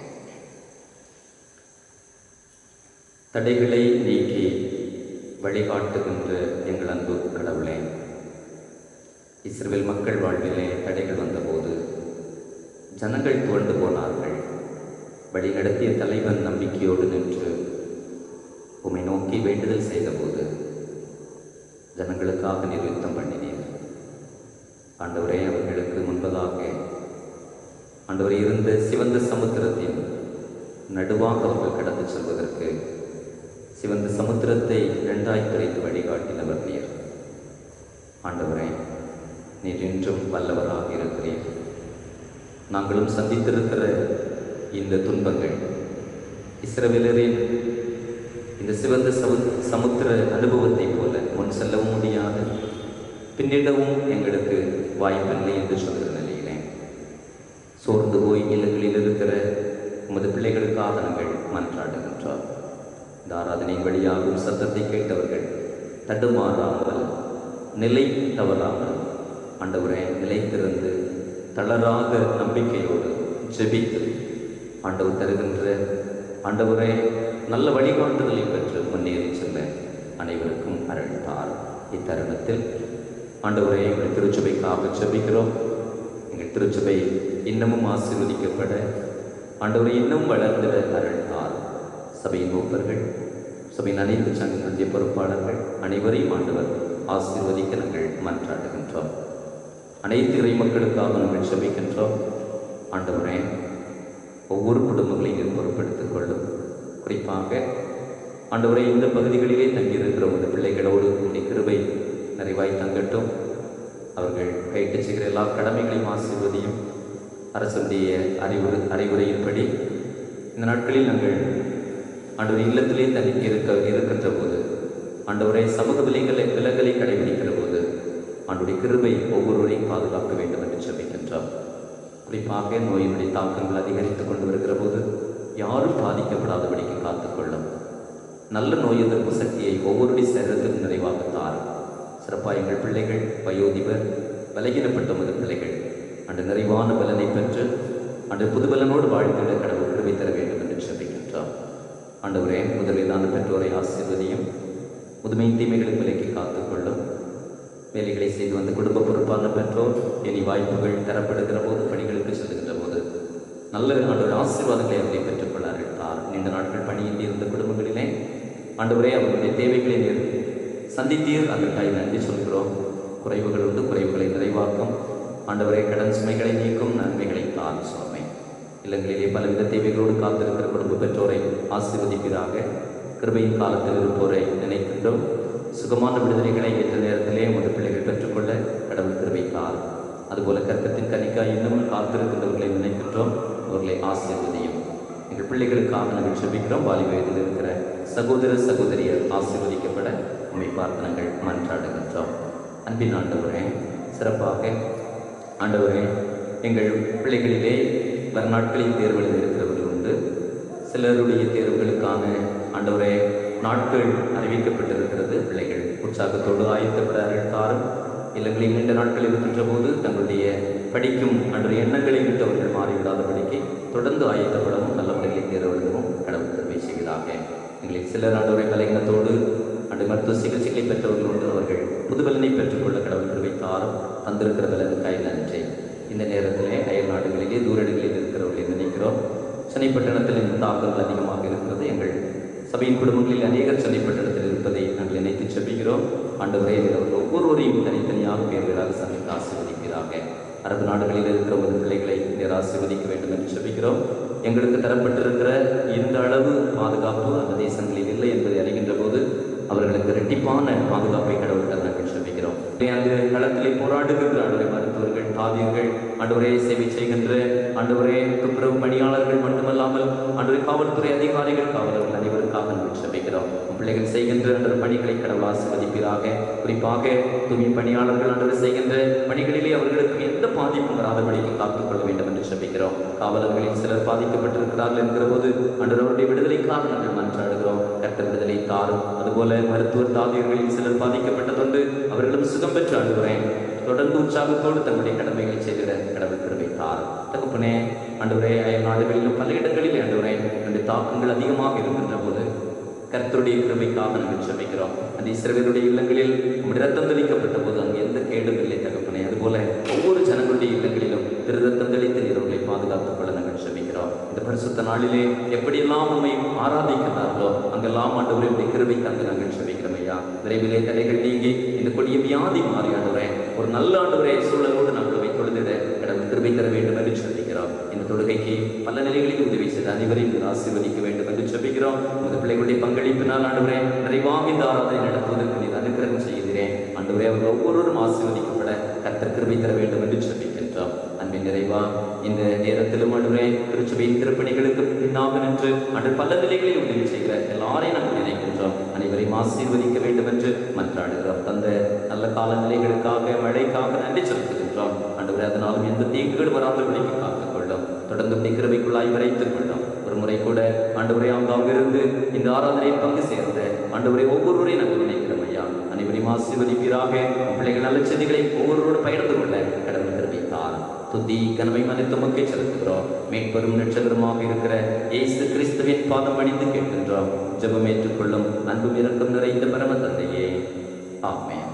தடைகளை நீக்கி வழிகாட்டுகின்ற எங்கள் அன்பு கடவுளே, இஸ்ரவேல் மக்கள் வாழ்விலே தடைகள் வந்தபோது ஜனங்கள் துவண்டு போனார்கள். வழிநடத்திய தலைவன் நம்பிக்கையோடு நின்று உம்மை நோக்கி வேண்டுதல் செய்தபோது ஜனங்களுக்காக நீர் யுத்தம் பண்ணினீர். ஆண்டவரே, அவர்களுக்கு முன்பதாக ஆண்டவரே இருந்த சிவந்த சமுத்திரத்தின் நடுவாக அவர்கள் கடந்து செல்வதற்கு சிவந்த சமுத்திரத்தை இரண்டாய் பிரித்து வழிகாட்டினவர் நீர். ஆண்டவரே, நீர் இன்றும் வல்லவராக இருக்கிறீர். நாங்களும் சந்தித்திருக்கிற இந்த துன்பங்கள் இஸ்ரவேலரின் இந்த சிவந்த சமுத்திர அனுபவத்தை போல முன் செல்லவும் முடியாது, பின்னிடவும் எங்களுக்கு வாய்ப்பில்லை என்று சொல்கிற நிலையிலே சோர்ந்து போய் இல்லங்களில் இருக்கிற உமது பிள்ளைகளுக்காக நாங்கள் மன்றாடுகின்றோம். இந்த ஆராதனையின் வழியாகும் சத்தத்தை கேட்டவர்கள் தடுமாறாமல், நிலை தவறாமல் ஆண்டவரை நிலைத்திருந்து தளராக நம்பிக்கையோடு ஜெபித்து ஆண்டவர் தருகின்ற ஆண்டவரை நல்ல வழிகாட்டுதலை பெற்று முன்னேறி செல்ல அனைவருக்கும் அருள்தார். இத்தருணத்தில் ஆண்டவரை எங்கள் திருச்சபைக்காக ஜெபிக்கிறோம். எங்கள் திருச்சபை இன்னமும் ஆசீர்வதிக்கப்பட ஆண்டவரை இன்னும் வளர்ந்திட அருள்தார். சபையின் மூப்பர்கள், சபையின் அனைத்து சங்கங்களுடைய பொறுப்பாளர்கள் அனைவரையும் ஆண்டவர் ஆசீர்வதிக்க நாங்கள் மன்றாடுகின்றோம். அனைத்து இறை மக்களுக்காக நாங்கள் ஜெபிக்கின்றோம். ஆண்டவரே, ஒவ்வொரு குடும்பங்களையும் பொறுப்பெடுத்துக் கொள்ளும். குறிப்பாக ஆண்டவரே, இந்த பகுதிகளிலே தங்கியிருக்கிற ஒரு பிள்ளைகளோடு உங்களுடைய கிருபை நிறைவாய் தங்கட்டும். அவர்கள் கைட்டு செய்கிற எல்லா கடமைகளையும் ஆசீர்வதியும். அரசுடைய அறிவுரையின்படி இந்த நாட்களில் நாங்கள் ஆண்டவர் இல்லத்திலே தங்கி இருக்கின்ற போது ஆண்டவரை சமூக விலகலை கடைபிடிக்கிற போது ஆண்டுடைய கிருபை ஒவ்வொருவரையும் பாதுகாக்க வேண்டும் என்று ஜெபிக்கின்றோம். குறிப்பாக நோயினுடைய தாக்கங்கள் அதிகரித்துக் கொண்டு வருகிற போது யாரும் பாதிக்கப்படாதபடிக்கு காத்துக்கொள்ளும். நல்ல நோய் எதிர்ப்பு சக்தியை ஒவ்வொருடைய சரீரத்திலும் நிறைவாக தாரும். சிறப்பாக எங்கள் பிள்ளைகள், வயோதிபர், பலகீனப்பட்ட மது பிள்ளைகள் அந்த நிறைவான பலனை பெற்று அந்த புதுபலனோடு வாழ்ந்திட கடவுள் கிருபை தர வேண்டும் என்று ஜெபிக்கின்றோம். ஆண்டவரே, முதலிலான பெற்றோரை ஆசீர்வதியும். முதுமை தீமைகளை விலக்கி காத்துக்கொள்ளும். வேலைகளை செய்து வந்த குடும்ப பொறுப்பான பெற்றோர் இனி வாய்ப்புகள் தரப்படுகிற போது, பணிகளுக்கு செல்லுகின்ற போது நல்ல ஆண்டவர் ஆசீர்வாதங்களை அவரை பெற்றுக்கொள்ள அருள்தார். நீண்ட நாட்கள் பணியில் இருந்த குடும்பங்களிலே ஆண்டவரே அவர்களுடைய தேவைகளை நீர் சந்தித்தீர். அதற்காக நன்றி சொல்கிறோம். குறைவுகள் உண்டு, குறைவுகளை நிறைவாக்கும் ஆண்டவரே. கடன் சுமைகளை நீக்கும் நன்மைகளை தார் சுவாமி. இல்லங்களிலே பலவித தேவைகளோடு காத்திருக்கிற குடும்ப பெற்றோரை ஆசீர்வதிப்பதாக. கிருபையின் காலத்தில் இருப்போரை நினைக்கின்றோம். சுகமான விடுதலைகளை ஏற்ற நேரத்திலே உமது பிள்ளைகள் பெற்றுக்கொள்ள கடவுள் கிருபை தார். அதுபோல கர்த்தத்தின் கனிக்காய் இன்னமும் காத்திருக்கின்றவர்களை நினைக்கின்றோம். அவர்களை ஆசீர்வதியும். எங்கள் பிள்ளைகளுக்காக நாங்கள் செபிக்கிறோம். வாலி வயதில் இருக்கிற சகோதர சகோதரியர் ஆசீர்வதிக்கப்பட உம்மை பார்த்து நாங்கள் மன்றாடுகின்றோம். அன்பின் ஆண்டவரே, சிறப்பாக ஆண்டவரே, எங்கள் பிள்ளைகளிலே வர நாட்களில் தேர்வுகளில் இருக்கிறவர்கள் உண்டு. சிலருடைய தேர்வுகளுக்கான ஆண்டவரே நாட்கள் அறிவிக்கப்பட்டிருக்கிறது. பிள்ளைகள் உற்சாகத்தோடு ஆயத்தப்பட அருள்தாரும். இல்லங்களில் நீண்ட நாட்கள் இருக்கின்ற போது தங்களுடைய படிக்கும் அன்றைய எண்ணங்களை விட்டு அவர்கள் மாறிவிடாதபடிக்கு தொடர்ந்து ஆயத்தப்படவும் நல்ல முறையில் தேர்வு எழுதவும் கடவுள் கிருபை செய்வதாக. எங்களில் சிலர் ஆண்டவரை பலகீனத்தோடு அன்று மருத்துவ சிகிச்சைகளை பெற்றவர்கள் உண்டு. அவர்கள் புதுபலனை பெற்றுக்கொள்ள கடவுள் கிருபை தாரும். தந்திருக்கிற பலனுக்காய் நன்றி. இந்த நேரத்திலே அயல் நாடுகளிலே தூரடிகளில் இருக்கிறவர்களை நினைக்கிறோம். சென்னைப்பட்டணத்தில் இந்த தாக்கங்கள் அதிகமாக இருக்கிறது. எங்கள் சபையின் குடும்பங்களில் அநேகர் சென்னைப்பட்டணத்தில் இருப்பதை நாங்கள் நினைத்து செபிக்கிறோம். ஆண்டவரே, அவர்கள் ஒவ்வொருவரையும் தனித்தனியாக பேர்களாக சந்தித்து ஆசீர்வதிப்பீராக. அரபு நாடுகளில் இருக்கிற ஒரு பிள்ளைகளை நேர் ஆசீர்வதிக்க வேண்டும் என்று செபிக்கிறோம். எங்களுக்கு தரப்பட்டிருக்கிற இந்த அளவு பாதுகாப்பு அந்த தேசங்களில் இல்லை என்பதை அறிகின்ற போது அவர்களுக்கு இரட்டிப்பான பாதுகாப்பை கடவுள் நாங்கள் செபிக்கிறோம். அங்கு களத்திலே போராடுகின்ற ஆண்டவரே மருத்துவர்கள், தாதியர்கள், ஆண்டவரே சேவை செய்கின்ற ஆண்டவரே துப்புரவு பணியாளர்கள் மட்டுமல்லாமல் ஆண்டவரே காவல்துறை அதிகாரிகள், காவலர்கள் அனைவருக்காக நாங்கள் செபிக்கிறோம். பிள்ளைகள் செய்கின்ற அந்த பணிகளை கடவுள் ஆசீர்வதிப்பீராக. குறிப்பாக தூய்மை பணியாளர்கள் ஆண்டவர் செய்கின்ற பணிகளிலே அவர்களுக்கு எந்த பாதிப்பும் வராதபடிக்கு காத்துக்கொள்ள வேண்டும் என்று செபிக்கிறோம். காவலர்களில் சிலர் பாதிக்கப்பட்டிருக்கிறார்கள் என்கிற போது ஆண்டவருடைய விடுதலைக்காக நாங்கள் மன்றாடுகிறோம். கர்த்தர் விடுதலை தாரும். அதுபோல மருத்துவர் தாதியர்களில் சிலர் பாதிக்கப்பட்டதுண்டு. அவர்களும் சுகம் பெற்று ஆண்டுகிறேன். தொடர்ந்து உற்சாகத்தோடு தங்களுடைய கடமைகளை செய்கிற கடவுள் கிருபை தாரும். தகப்பனே, ஆண்டவரே, அயல் நாடுகளிலும் பல இடங்களில் ஆண்டவரே என்னுடைய தாக்கங்கள் அதிகமாக இருக்கின்ற போது கர்த்தருடைய கிருபைக்காக நாங்கள் செபிக்கிறோம். அந்த இஸ்ரவேலுடைய இல்லங்களில் உம்முடைய ரத்தம் தெளிக்கப்பட்ட போது அங்கு எந்த கேடும் இல்லை தகப்பனே. அதுபோல ஒவ்வொரு ஜனங்களுடைய இல்லங்களிலும் திரு ரத்தம் தெளித்து நீர்களை பாதுகாத்துக் கொள்ள நாங்கள் செபிக்கிறோம். இந்த பரிசுத்த நாளிலே எப்படியெல்லாம் உண்மை ஆராதிக்கிறார்களோ அங்கெல்லாம் ஆண்டவரே உடைய கிருபைக்காக நாங்கள் செபிக்கிறோம் ஐயா. விரைவிலே தடைகள் நீங்கி இந்த கொடிய வியாதி மாறி ஆண்டவரே ஒரு நல்ல ஆண்டவரே சூழலோடு நாங்கள் தொழுதிட கடவுள் கிருபை தர வேண்டும் என்று செபிக்கிறோம். இந்த தொழுகைக்கு பல நிலைகளில் உதவி செய்த அனைவரையும் ஆசீர்வதிக்க வேண்டும் என்று செபிக்கிறோம். உங்கள் பிள்ளைகளுடைய பங்களிப்பினால் ஆண்டவரே நிறைவாக இந்த ஆராதனை நடத்துவதற்கு நீர் அனுக்கிரகம் செய்கிறேன். ஆண்டவரே அவர்கள் ஒவ்வொருவரும் ஆசீர்வதிக்கப்பட கர்த்தர் கிருபை தர வேண்டும் என்று செபிக்கின்றோம். அன்பின் நிறைவா இந்த நேரத்திலும் ஆண்டவரே திருச்சபையின் திருப்பணிகளுக்கு பின்னாக நின்று அன்று பல நிலைகளில் உதவி செய்கிற எல்லாரையும் நாங்கள் நினைக்கின்றோம். அனைவரையும் ஆசீர்வதிக்க வேண்டும் என்று மன்றாடுகிறோம். தந்த நல்ல காலநிலைகளுக்காக மழைக்காக நன்றி செலுத்துகின்றோம். ஆண்டவரே அதனாலும் எந்த தீங்குகள் வராதபடிக்கு காத்துக்கொள்ளும். தொடர்ந்து கிருபைக்குள்ளாய் வரைத்துக் கொள்ளும். ஒரு முறை கூட ஆண்டவரே அங்கிருந்து இந்த ஆராதனையில் பங்கு சேர்ந்த ஆண்டவரை ஒவ்வொருவரையும் நாங்கள் நினைக்கிறோம் ஐயா. அனைவரையும் ஆசீர்வதிப்பீராக. பிள்ளைகள் நல்ல செய்திகளை ஒவ்வொருவரோடு பகிர்ந்து கொள்ள கடவுள் கிருபை தாரும். துதி கனவை மனித மக்கை செலுத்துகிறோம். மேற்பெரும் நட்சத்திரமாக இருக்கிற இயேசு கிறிஸ்துவின் பாதம் அணிந்து கேட்கின்றோம். ஜெபம் ஏற்றுக்கொள்ளும் அன்பும் இரக்கம் நிறைந்த பரம தந்தையே, ஆமென்.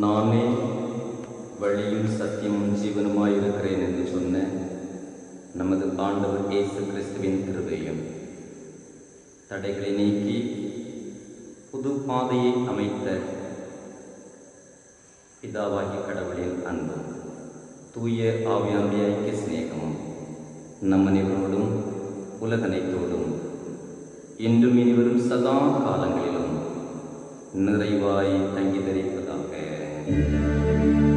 நானே வழியும் சத்தியமும் ஜீவனுமாயிருக்கிறேன் என்று சொன்ன நமது ஆண்டவர் இயேசு கிறிஸ்துவின் கிருபையும் தடைகளை நீக்கி புது பாதையை அமைத்த பிதாவாகிய கடவுளின் அன்பும் தூய ஆவியானுடைய ஐக்கிய சிநேகமும் நம் அனைவரோடும் உலகனைத்தோடும் இன்றும் இனிவரும் சதா காலங்களிலும் நிறைவாய் தங்கி தரிப்பதாக.